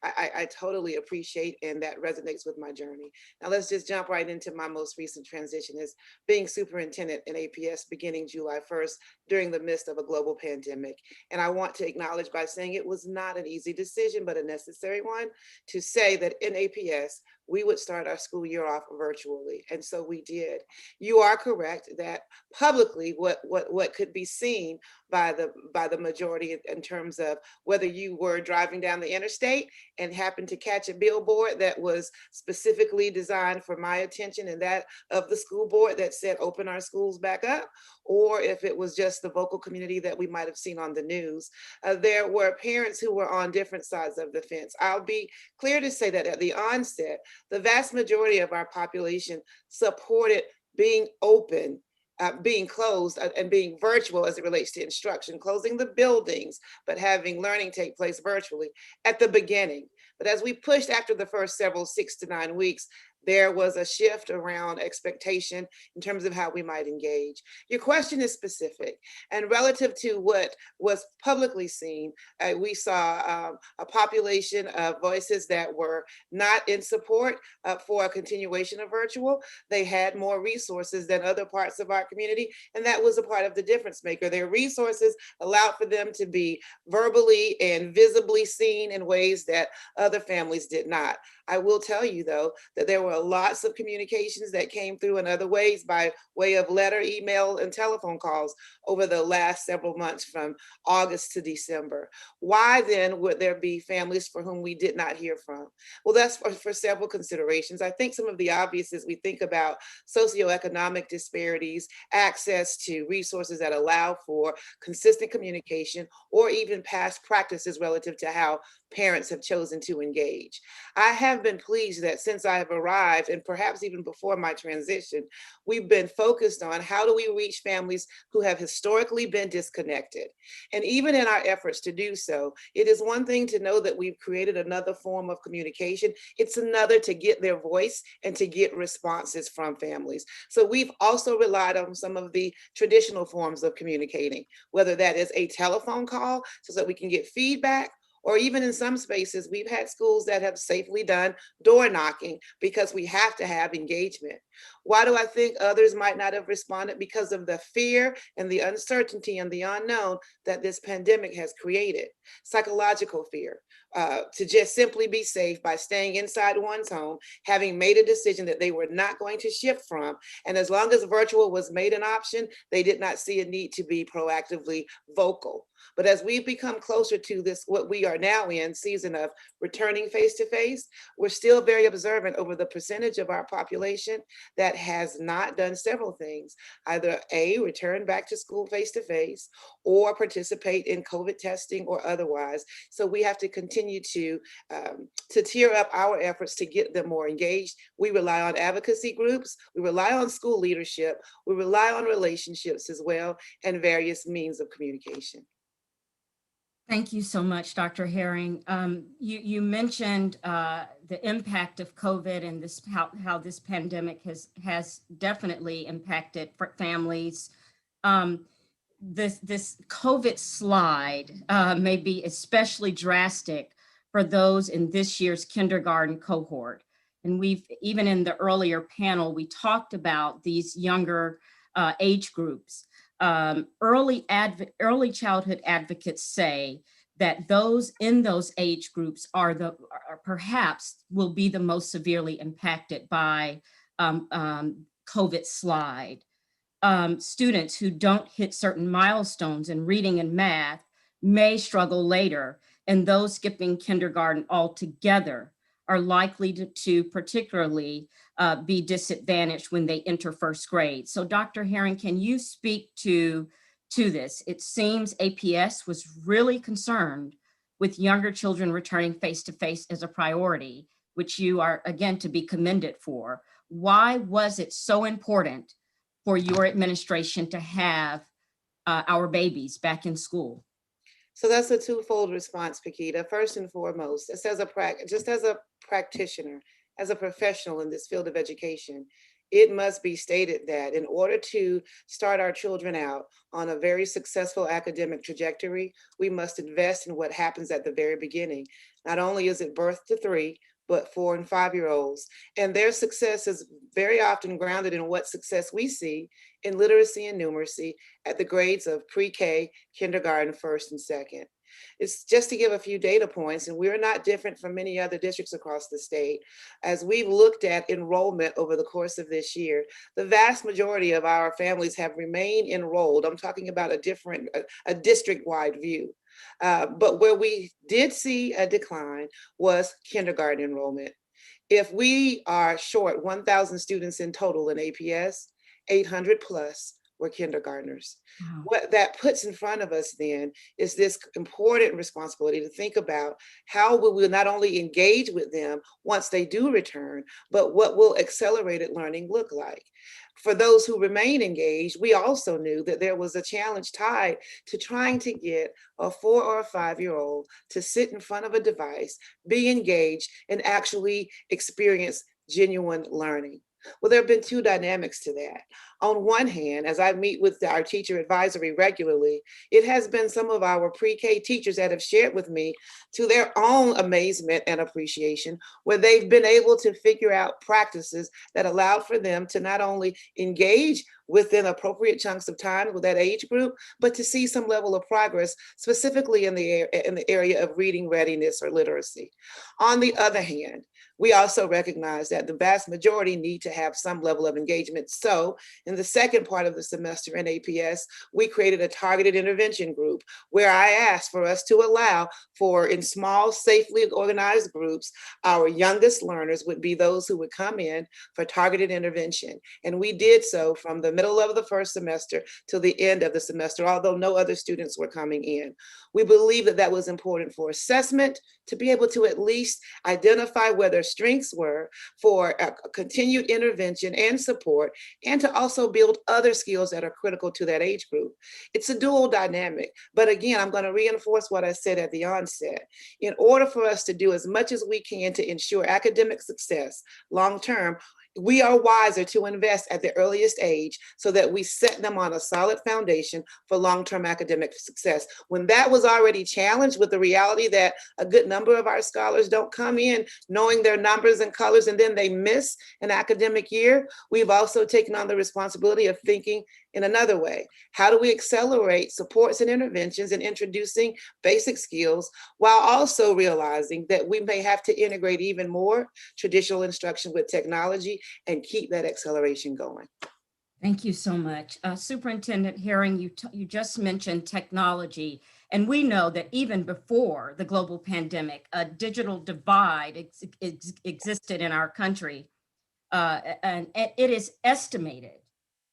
I totally appreciate, and that resonates with my journey. Now let's just jump right into my most recent transition as being superintendent in APS beginning July 1st during the midst of a global pandemic. And I want to acknowledge by saying it was not an easy decision, but a necessary one, to say that in APS, we would start our school year off virtually. And so we did. You are correct that publicly what could be seen by the majority in terms of whether you were driving down the interstate and happened to catch a billboard that was specifically designed for my attention and that of the school board that said open our schools back up, or if it was just the vocal community that we might have seen on the news. There were parents who were on different sides of the fence. I'll be clear to say that at the onset, the vast majority of our population supported being open, being closed, and being virtual as it relates to instruction, closing the buildings, but having learning take place virtually at the beginning. But as we pushed after the first several 6 to 9 weeks, there was a shift around expectation in terms of how we might engage. Your question is specific, and relative to what was publicly seen, we saw a population of voices that were not in support for a continuation of virtual. They had more resources than other parts of our community, and that was a part of the difference maker. Their resources allowed for them to be verbally and visibly seen in ways that other families did not. I will tell you, though, that there were lots of communications that came through in other ways by way of letter, email, and telephone calls over the last several months from August to December. Why then would there be families for whom we did not hear from? Well, that's for several considerations. I think some of the obvious is we think about socioeconomic disparities, access to resources that allow for consistent communication, or even past practices relative to how parents have chosen to engage. I have been pleased that since I have arrived, and perhaps even before my transition, we've been focused on how do we reach families who have historically been disconnected. And even in our efforts to do so, it is one thing to know that we've created another form of communication. It's another to get their voice and to get responses from families. So we've also relied on some of the traditional forms of communicating, whether that is a telephone call so that we can get feedback, or even in some spaces, we've had schools that have safely done door knocking because we have to have engagement. Why do I think others might not have responded? Because of the fear and the uncertainty and the unknown that this pandemic has created. Psychological fear, to just simply be safe by staying inside one's home, having made a decision that they were not going to shift from. And as long as virtual was made an option, they did not see a need to be proactively vocal. But as we've become closer to this, what we are now in, season of returning face-to-face, we're still very observant over the percentage of our population that has not done several things. Either A, return back to school face-to-face, or participate in COVID testing or otherwise. So we have to continue to tier up our efforts to get them more engaged. We rely on advocacy groups, we rely on school leadership, we rely on relationships as well, and various means of communication. Thank you so much, Dr. Herring. You mentioned the impact of COVID and this how this pandemic has definitely impacted families. This COVID slide may be especially drastic for those in this year's kindergarten cohort. And we've, even in the earlier panel, we talked about these younger age groups. Early childhood advocates say that those in those age groups are perhaps will be the most severely impacted by COVID slide. students who don't hit certain milestones in reading and math may struggle later, and those skipping kindergarten altogether are likely to particularly be disadvantaged when they enter first grade. So Dr. Herring, can you speak to this? It seems APS was really concerned with younger children returning face-to-face as a priority, which you are, again, to be commended for. Why was it so important for your administration to have our babies back in school? So that's a twofold response, Paquita. First and foremost, just as a practitioner, as a professional in this field of education, it must be stated that in order to start our children out on a very successful academic trajectory, we must invest in what happens at the very beginning. Not only is it birth to 3, but 4 and 5-year-olds. And their success is very often grounded in what success we see in literacy and numeracy at the grades of pre-K, kindergarten, first and second. It's just to give a few data points, and we're not different from many other districts across the state. As we've looked at enrollment over the course of this year, the vast majority of our families have remained enrolled. I'm talking about a district-wide view. But where we did see a decline was kindergarten enrollment. If we are short 1,000 students in total in APS, 800 plus were kindergartners. Wow. What that puts in front of us then is this important responsibility to think about how we will not only engage with them once they do return, but what will accelerated learning look like. For those who remain engaged, we also knew that there was a challenge tied to trying to get a 4 or a 5-year-old to sit in front of a device, be engaged, and actually experience genuine learning. Well, there have been two dynamics to that. On one hand, as I meet with our teacher advisory regularly, it has been some of our pre-K teachers that have shared with me, to their own amazement and appreciation, where they've been able to figure out practices that allowed for them to not only engage within appropriate chunks of time with that age group, but to see some level of progress, specifically in the area of reading readiness or literacy. On the other hand, we also recognize that the vast majority need to have some level of engagement. So in the second part of the semester in APS, we created a targeted intervention group where I asked for us to allow for, in small, safely organized groups, our youngest learners would be those who would come in for targeted intervention. And we did so from the middle of the first semester to the end of the semester, although no other students were coming in. We believe that that was important for assessment, to be able to at least identify where their strengths were for a continued intervention and support, and to also build other skills that are critical to that age group. It's a dual dynamic, but again, I'm going to reinforce what I said at the onset. In order for us to do as much as we can to ensure academic success long-term, we are wiser to invest at the earliest age so that we set them on a solid foundation for long-term academic success. When that was already challenged with the reality that a good number of our scholars don't come in knowing their numbers and colors and then they miss an academic year, we've also taken on the responsibility of thinking in another way. How do we accelerate supports and interventions and introducing basic skills while also realizing that we may have to integrate even more traditional instruction with technology and keep that acceleration going? Thank you so much. Superintendent Herring, you just mentioned technology, and we know that even before the global pandemic, a digital divide existed in our country, and it is estimated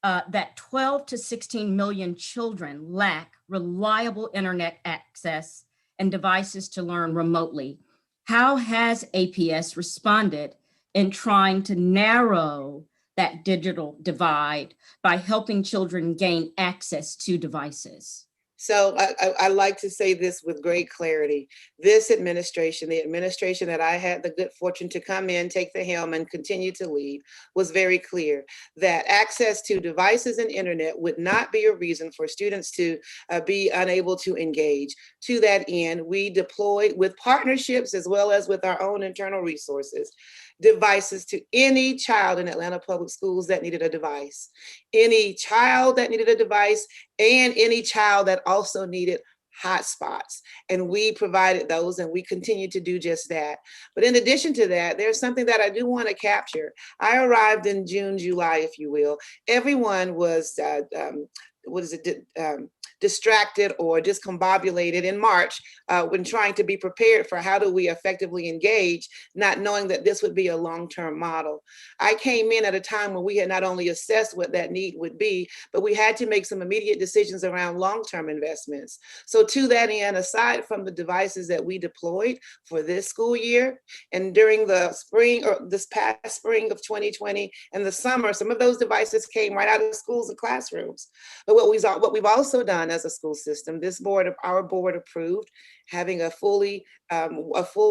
that 12 to 16 million children lack reliable internet access and devices to learn remotely. How has APS responded in trying to narrow that digital divide by helping children gain access to devices? So I like to say this with great clarity. This administration, the administration that I had the good fortune to come in, take the helm, and continue to lead, was very clear that access to devices and internet would not be a reason for students to be unable to engage. To that end, we deployed with partnerships as well as with our own internal resources, devices to any child in Atlanta Public Schools that needed a device, any child that needed a device, and any child that also needed hotspots. And we provided those, and we continue to do just that. But in addition to that, there's something that I do want to capture. I arrived in June, July, if you will. Everyone was distracted or discombobulated in March when trying to be prepared for how do we effectively engage, not knowing that this would be a long-term model. I came in at a time when we had not only assessed what that need would be, but we had to make some immediate decisions around long-term investments. So to that end, aside from the devices that we deployed for this school year, and during the spring or this past spring of 2020 and the summer, some of those devices came right out of schools and classrooms. But what we've also done as a school system, our board approved having a full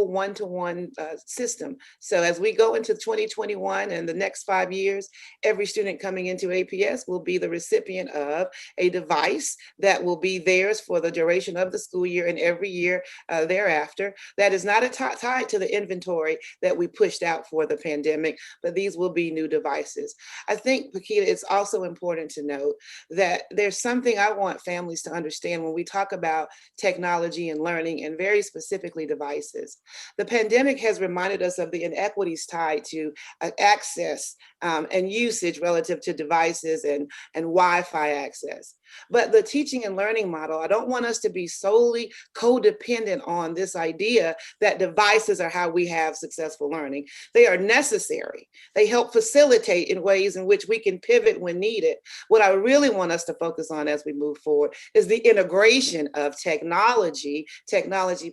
one-to-one system. So as we go into 2021 and the next 5 years, every student coming into APS will be the recipient of a device that will be theirs for the duration of the school year and every year thereafter. That is not tied to the inventory that we pushed out for the pandemic, but these will be new devices. I think, Paquita, it's also important to note that there's something I want families to understand when we talk about technology and learning, and very specifically devices. The pandemic has reminded us of the inequities tied to access and usage relative to devices and Wi-Fi access. But the teaching and learning model, I don't want us to be solely codependent on this idea that devices are how we have successful learning. They are necessary. They help facilitate in ways in which we can pivot when needed. What I really want us to focus on as we move forward is the integration of technology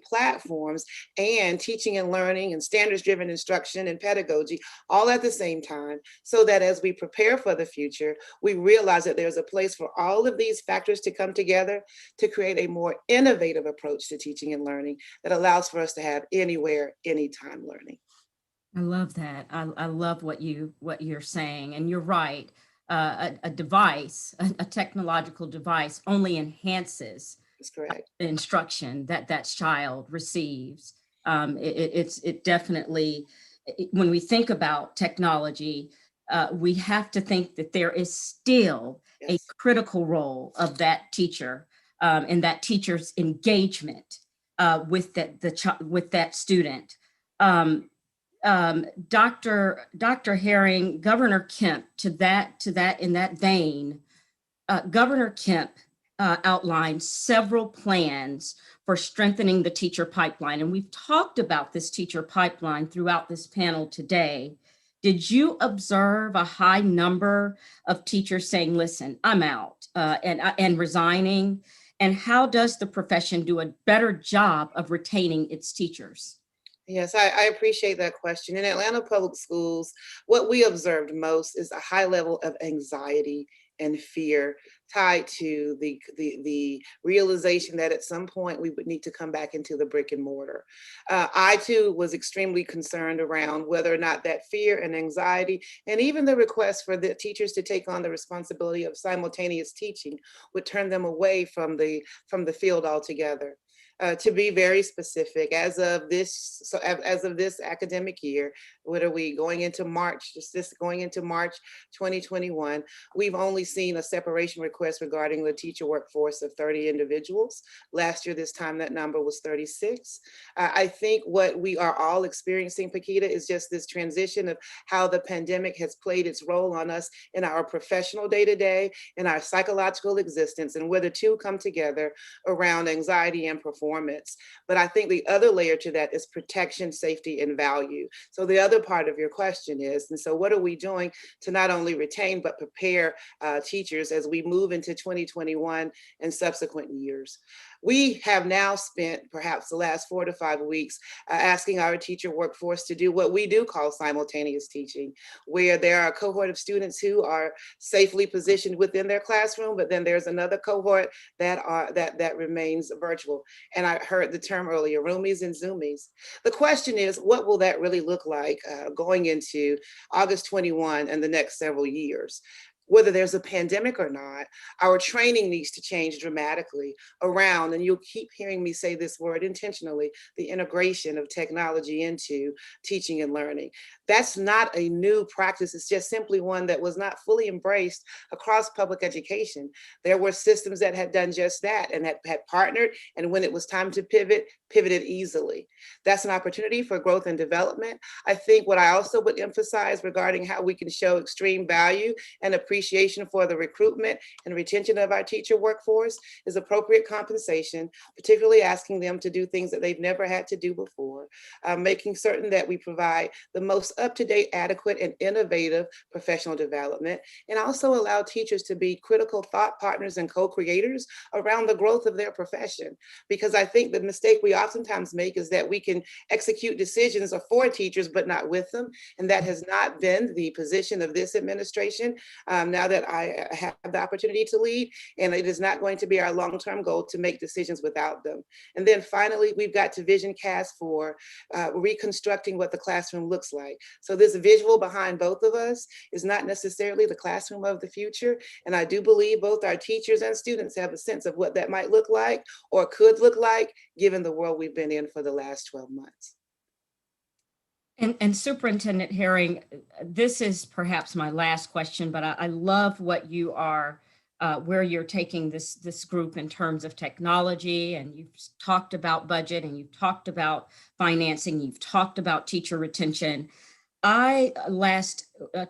platforms, and teaching and learning and standards-driven instruction and pedagogy all at the same time, so that as we prepare for the future, we realize that there's a place for all of these factors to come together to create a more innovative approach to teaching and learning that allows for us to have anywhere, anytime learning. I love that. I love what you're saying, and you're right. A device, a technological device, only enhances That's correct. the instruction that child receives. It definitely, when we think about technology, we have to think that there is still a critical role of that teacher and that teacher's engagement with that student. Dr. Herring, Governor Kemp, in that vein, Governor Kemp outlined several plans for strengthening the teacher pipeline. And we've talked about this teacher pipeline throughout this panel today. Did you observe a high number of teachers saying, listen, I'm out and resigning? And how does the profession do a better job of retaining its teachers? Yes, I appreciate that question. In Atlanta Public Schools, what we observed most is a high level of anxiety and fear tied to the realization that at some point we would need to come back into the brick and mortar. I too was extremely concerned around whether or not that fear and anxiety, and even the request for the teachers to take on the responsibility of simultaneous teaching, would turn them away from the field altogether. To be very specific, as of this academic year, what are we going into March? Just going into March 2021, we've only seen a separation request regarding the teacher workforce of 30 individuals. Last year, this time, that number was 36. I think what we are all experiencing, Paquita, is just this transition of how the pandemic has played its role on us in our professional day-to-day, in our psychological existence, and where the two come together around anxiety and performance. But I think the other layer to that is protection, safety, and value. So the other part of your question is, and so what are we doing to not only retain, but prepare teachers as we move into 2021 and subsequent years? We have now spent perhaps the last 4 to 5 weeks asking our teacher workforce to do what we do call simultaneous teaching, where there are a cohort of students who are safely positioned within their classroom, but then there's another cohort that remains virtual. And I heard the term earlier, roomies and zoomies. The question is, what will that really look like going into August 21 and the next several years? whether there's a pandemic or not, our training needs to change dramatically around, and you'll keep hearing me say this word intentionally, the integration of technology into teaching and learning. That's not a new practice. It's just simply one that was not fully embraced across public education. There were systems that had done just that and had partnered, and when it was time to pivot, pivoted easily. That's an opportunity for growth and development. I think what I also would emphasize regarding how we can show extreme value and appreciation for the recruitment and retention of our teacher workforce is appropriate compensation, particularly asking them to do things that they've never had to do before, making certain that we provide the most up-to-date, adequate, and innovative professional development, and also allow teachers to be critical thought partners and co-creators around the growth of their profession. Because I think the mistake we oftentimes make is that we can execute decisions for teachers, but not with them. And that has not been the position of this administration now that I have the opportunity to lead. And it is not going to be our long-term goal to make decisions without them. And then finally, we've got to vision cast for reconstructing what the classroom looks like. So this visual behind both of us is not necessarily the classroom of the future. And I do believe both our teachers and students have a sense of what that might look like or could look like, given the world we've been in for the last 12 months. And Superintendent Herring, this is perhaps my last question, but I love what you are, where you're taking this group in terms of technology, and you've talked about budget, and you've talked about financing, you've talked about teacher retention. I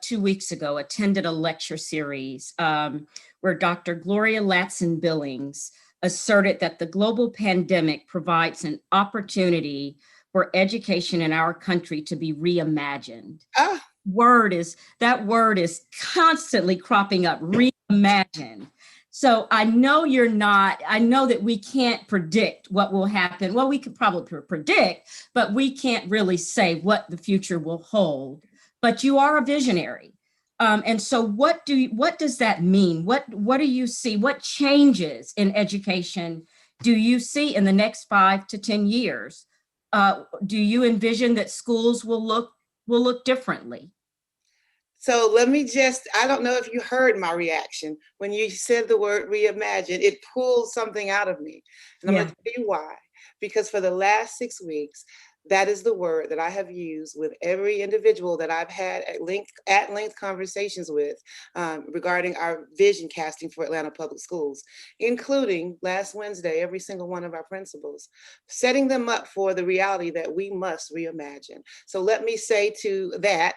2 weeks ago attended a lecture series where Dr. Gloria Latson-Billings asserted that the global pandemic provides an opportunity for education in our country to be reimagined. That word is constantly cropping up, reimagine. So I know I know that we can't predict what will happen. Well, we could probably predict, but we can't really say what the future will hold. But you are a visionary. And so what does that mean? What do you see? What changes in education do you see in the next 5 to 10 years? Do you envision that schools will look differently? So let me I don't know if you heard my reaction. When you said the word reimagine, it pulled something out of me. And I'm going to tell you why. Because for the last 6 weeks, that is the word that I have used with every individual that I've had at length conversations with regarding our vision casting for Atlanta Public Schools, including last Wednesday, every single one of our principals, setting them up for the reality that we must reimagine. So let me say to that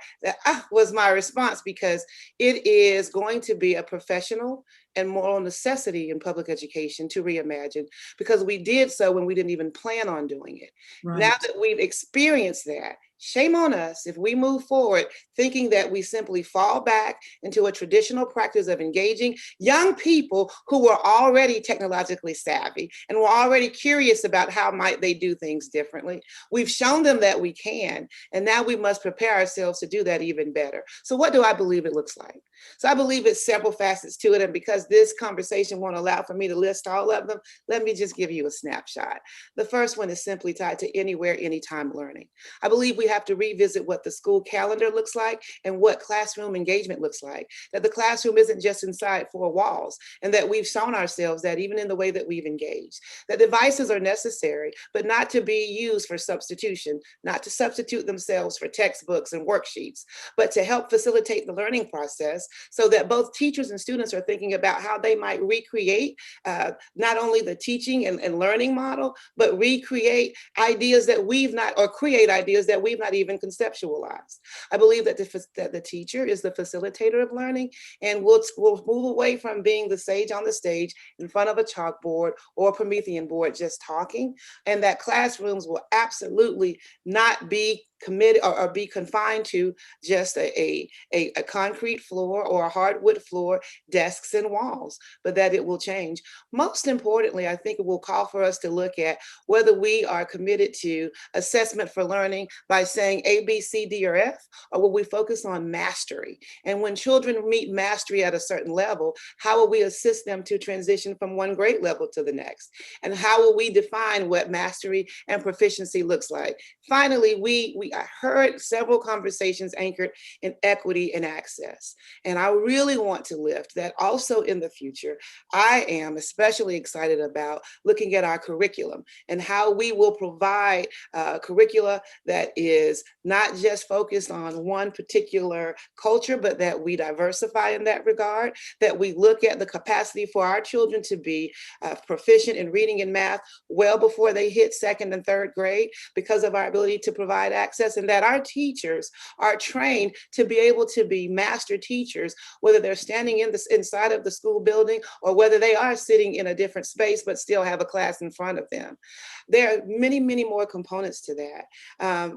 was my response, because it is going to be a professional and moral necessity in public education to reimagine, because we did so when we didn't even plan on doing it. Right. Now that we've experienced that, shame on us if we move forward thinking that we simply fall back into a traditional practice of engaging young people who were already technologically savvy and were already curious about how might they do things differently. We've shown them that we can, and now we must prepare ourselves to do that even better. So what do I believe it looks like? So I believe it's several facets to it, and because this conversation won't allow for me to list all of them, let me just give you a snapshot. The first one is simply tied to anywhere, anytime learning. I believe we have to revisit what the school calendar looks like and what classroom engagement looks like. That the classroom isn't just inside four walls, and that we've shown ourselves that even in the way that we've engaged. That devices are necessary, but not to be used for substitution, not to substitute themselves for textbooks and worksheets, but to help facilitate the learning process so that both teachers and students are thinking about how they might recreate not only the teaching and learning model, but recreate ideas that we've not, or create ideas that we've not even conceptualized. I believe that the teacher is the facilitator of learning, and we'll move away from being the sage on the stage in front of a chalkboard or a Promethean board just talking, and that classrooms will absolutely not be committed or be confined to just a concrete floor or a hardwood floor, desks and walls, but that it will change. Most importantly, I think it will call for us to look at whether we are committed to assessment for learning by saying A, B, C, D, or F, or will we focus on mastery? And when children meet mastery at a certain level, how will we assist them to transition from one grade level to the next? And how will we define what mastery and proficiency looks like? Finally, I heard several conversations anchored in equity and access. And I really want to lift that also in the future. I am especially excited about looking at our curriculum and how we will provide curricula that is not just focused on one particular culture, but that we diversify in that regard, that we look at the capacity for our children to be proficient in reading and math well before they hit second and third grade because of our ability to provide access, and that our teachers are trained to be able to be master teachers, whether they're standing inside of the school building or whether they are sitting in a different space but still have a class in front of them. There are many, many more components to that.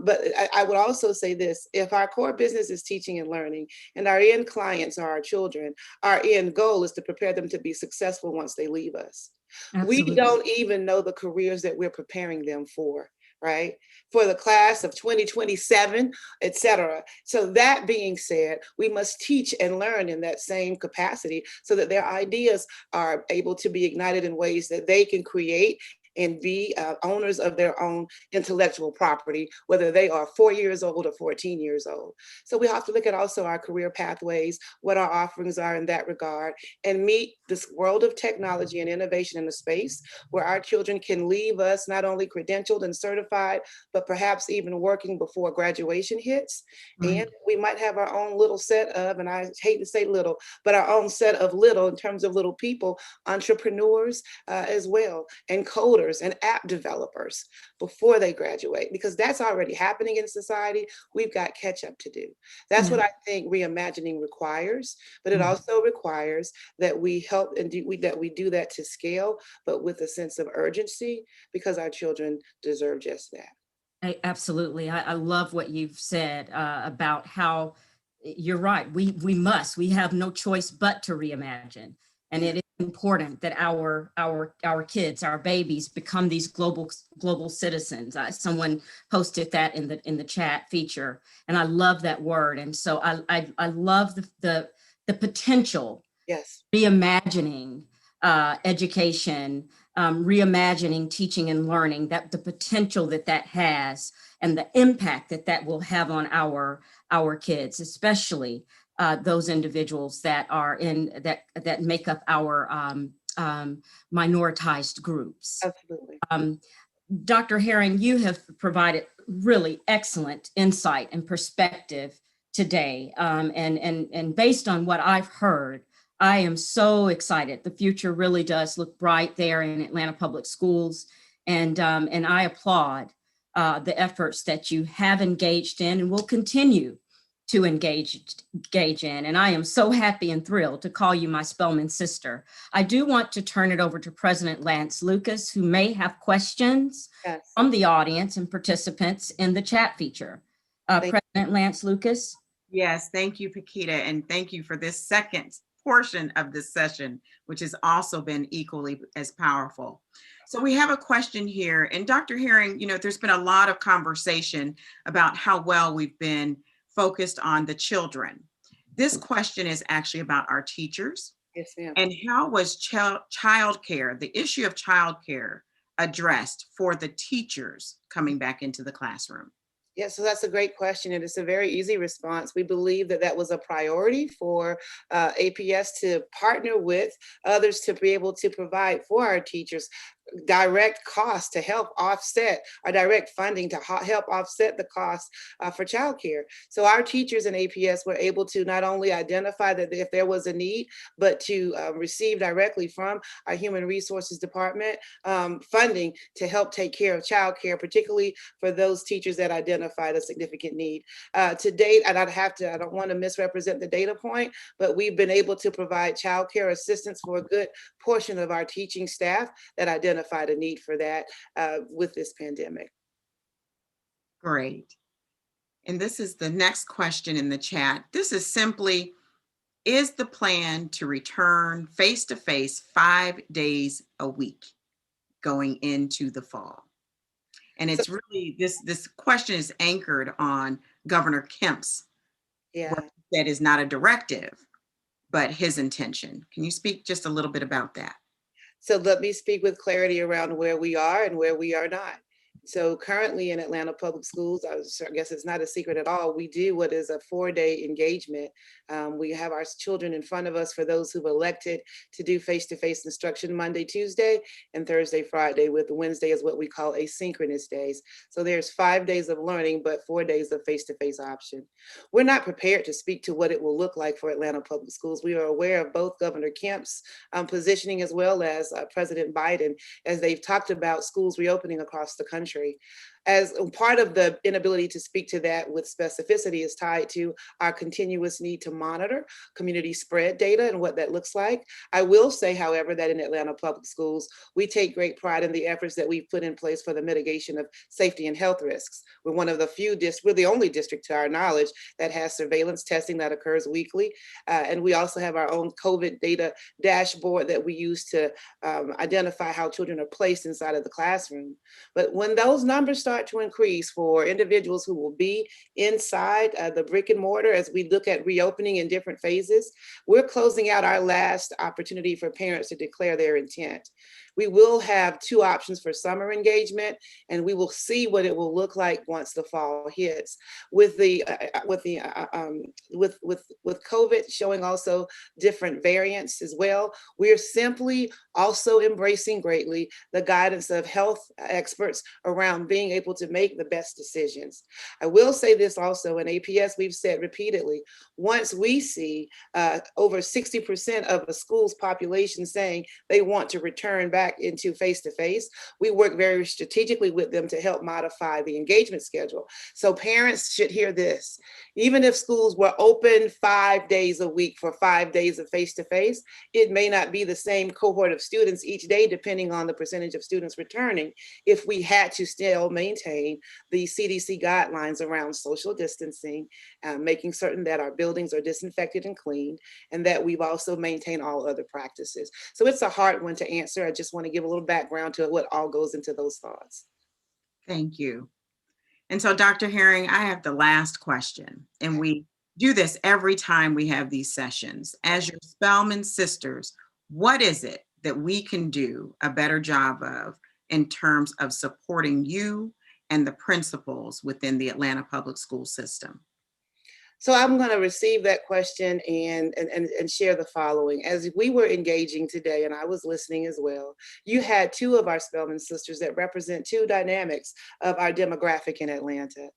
But I would also say this: if our core business is teaching and learning, and our end clients are our children, our end goal is to prepare them to be successful once they leave us. Absolutely. We don't even know the careers that we're preparing them for, right? For the class of 2027, et cetera. So that being said, we must teach and learn in that same capacity so that their ideas are able to be ignited in ways that they can create and be owners of their own intellectual property, whether they are 4 years old or 14 years old. So we have to look at also our career pathways, what our offerings are in that regard, and meet this world of technology and innovation in a space where our children can leave us not only credentialed and certified, but perhaps even working before graduation hits. Right. And we might have our own little set of, and I hate to say little, but our own set of little in terms of little people, entrepreneurs as well, and coders and app developers before they graduate, because that's already happening in society. We've got catch up to do. That's what I think reimagining requires, but it also requires that we help and that we do that to scale, but with a sense of urgency, because our children deserve just that. Absolutely. I love what you've said about how you're right. We have no choice but to reimagine. And it is important that our kids, our babies, become these global citizens. Someone posted that in the chat feature, and I love that word. And so I love the potential. Yes. Reimagining education, reimagining teaching and learning, that the potential that has and the impact that will have on our kids, especially those individuals that are that make up our minoritized groups. Absolutely. Dr. Herring, you have provided really excellent insight and perspective today. And based on what I've heard, I am so excited. The future really does look bright there in Atlanta Public Schools. And I applaud the efforts that you have engaged in and will continue to engage in. And I am so happy and thrilled to call you my Spelman sister. I do want to turn it over to President Lance Lucas, who may have questions from the audience and participants in the chat feature. President Lance Lucas. Yes, thank you, Paquita, and thank you for this second portion of this session, which has also been equally as powerful. So we have a question here, and Dr. Herring, there's been a lot of conversation about how well we've been focused on the children. This question is actually about our teachers. Yes, ma'am. And how was childcare, the issue of childcare, addressed for the teachers coming back into the classroom? Yeah, so that's a great question, and it's a very easy response. We believe that was a priority for APS to partner with others to be able to provide for our teachers direct costs to help offset, or direct funding to help offset the cost for childcare. So our teachers in APS were able to not only identify that if there was a need, but to receive directly from our Human Resources Department funding to help take care of childcare, particularly for those teachers that identified a significant need. To date, and I don't want to misrepresent the data point, but we've been able to provide childcare assistance for a good portion of our teaching staff that identified a need for that with this pandemic. Great. And this is the next question in the chat. This is simply, is the plan to return face-to-face 5 days a week going into the fall? And it's really, this question is anchored on Governor Kemp's work that is not a directive, but his intention. Can you speak just a little bit about that? So let me speak with clarity around where we are and where we are not. So currently in Atlanta Public Schools, I guess it's not a secret at all, we do what is a 4-day engagement. We have our children in front of us for those who've elected to do face-to-face instruction Monday, Tuesday, and Thursday, Friday, with Wednesday is what we call asynchronous days. So there's 5 days of learning, but 4 days of face-to-face option. We're not prepared to speak to what it will look like for Atlanta Public Schools. We are aware of both Governor Kemp's positioning as well as President Biden, as they've talked about schools reopening across the country. As part of the inability to speak to that with specificity is tied to our continuous need to monitor community spread data and what that looks like. I will say, however, that in Atlanta Public Schools, we take great pride in the efforts that we've put in place for the mitigation of safety and health risks. We're one of the few we're the only district to our knowledge that has surveillance testing that occurs weekly. And we also have our own COVID data dashboard that we use to identify how children are placed inside of the classroom. But when those numbers start to increase for individuals who will be inside the brick and mortar as we look at reopening in different phases, we're closing out our last opportunity for parents to declare their intent. We will have 2 options for summer engagement, and we will see what it will look like once the fall hits. With COVID showing also different variants as well, we're simply also embracing greatly the guidance of health experts around being able to make the best decisions. I will say this also, in APS, we've said repeatedly, once we see over 60% of a school's population saying they want to return back into face-to-face, we work very strategically with them to help modify the engagement schedule. So parents should hear this. Even if schools were open 5 days a week for 5 days of face-to-face, it may not be the same cohort of students each day, depending on the percentage of students returning, if we had to still maintain the CDC guidelines around social distancing, making certain that our buildings are disinfected and cleaned, and that we've also maintained all other practices. So it's a hard one to answer. I just want to give a little background to what all goes into those thoughts. Thank you. And so, Dr. Herring, I have the last question, and we do this every time we have these sessions. As your Spelman sisters, what is it that we can do a better job of in terms of supporting you and the principals within the Atlanta Public School system? So I'm going to receive that question and share the following. As we were engaging today, and I was listening as well, you had 2 of our Spelman sisters that represent 2 dynamics of our demographic in Atlanta.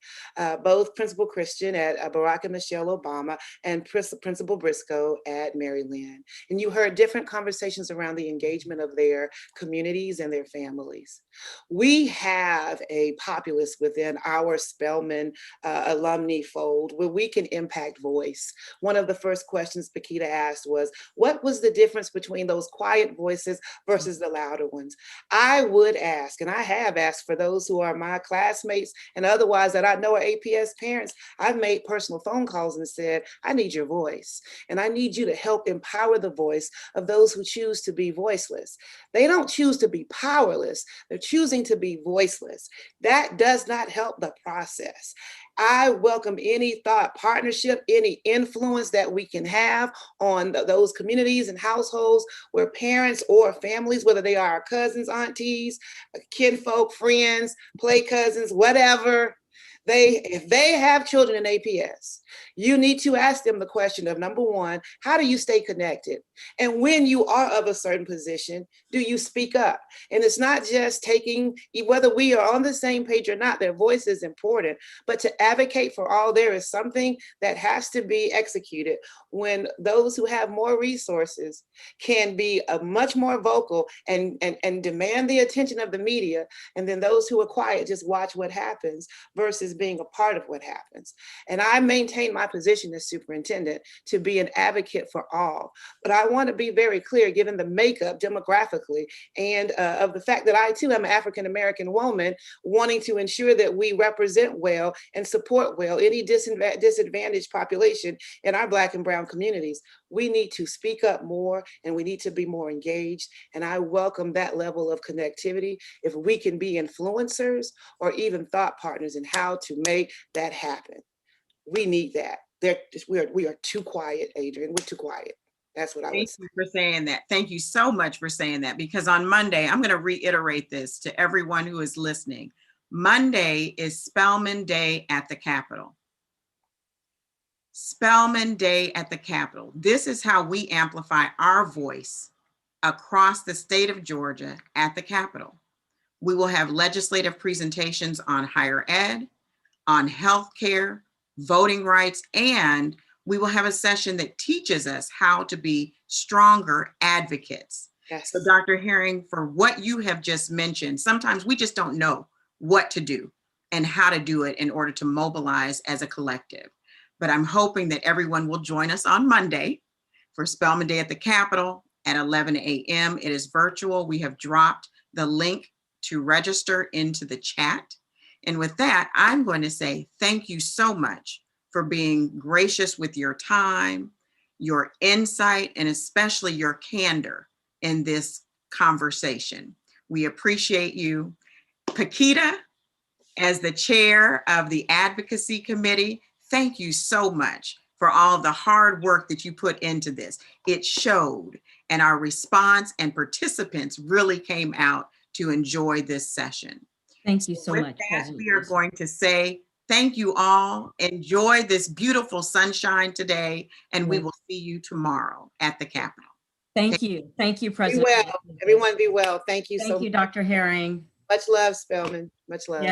Both Principal Christian at Barack and Michelle Obama and Principal Briscoe at Mary Lynn. And you heard different conversations around the engagement of their communities and their families. We have a populace within our Spelman alumni fold where we can impact voice. One of the first questions Paquita asked was, what was the difference between those quiet voices versus the louder ones? I would ask, and I have asked for those who are my classmates and otherwise that I know are APS parents, I've made personal phone calls and said, I need your voice. And I need you to help empower the voice of those who choose to be voiceless. They don't choose to be powerless. They're choosing to be voiceless. That does not help the process. I welcome any thought partnership, any influence that we can have on those communities and households where parents or families, whether they are our cousins, aunties, kinfolk, friends, play cousins, whatever, if they have children in APS, you need to ask them the question of, number one, how do you stay connected? And when you are of a certain position, do you speak up? And it's not just taking, whether we are on the same page or not, their voice is important, but to advocate for all, there is something that has to be executed when those who have more resources can be much more vocal and demand the attention of the media. And then those who are quiet just watch what happens versus being a part of what happens. And I maintain my position as superintendent to be an advocate for all. But I want to be very clear, given the makeup demographically and of the fact that I too am an African-American woman wanting to ensure that we represent well and support well any disadvantaged population in our Black and Brown communities. We need to speak up more and we need to be more engaged. And I welcome that level of connectivity if we can be influencers or even thought partners in how to make that happen. We need that. We are too quiet, Adrienne. We're too quiet. That's what I would say. Thank you for saying that. Thank you so much for saying that, because on Monday, I'm going to reiterate this to everyone who is listening. Monday is Spelman Day at the Capitol. Spelman Day at the Capitol. This is how we amplify our voice across the state of Georgia at the Capitol. We will have legislative presentations on higher ed, on healthcare, voting rights, and we will have a session that teaches us how to be stronger advocates. Yes. So Dr. Herring, for what you have just mentioned, sometimes we just don't know what to do and how to do it in order to mobilize as a collective. But I'm hoping that everyone will join us on Monday for Spelman Day at the Capitol at 11 a.m. It is virtual. We have dropped the link to register into the chat. And with that, I'm going to say thank you so much for being gracious with your time, your insight, and especially your candor in this conversation. We appreciate you. Paquita, as the chair of the advocacy committee, thank you so much for all of the hard work that you put into this. It showed, and our response and participants really came out to enjoy this session. Thank you so With much, that, President. we are going to say thank you all. Enjoy this beautiful sunshine today, and we will see you tomorrow at the Capitol. Thank you. Thank you, Be President. well. Everyone be well. Thank you so Thank you, much. Dr. Herring. Much love, Spelman. Much love. Yes.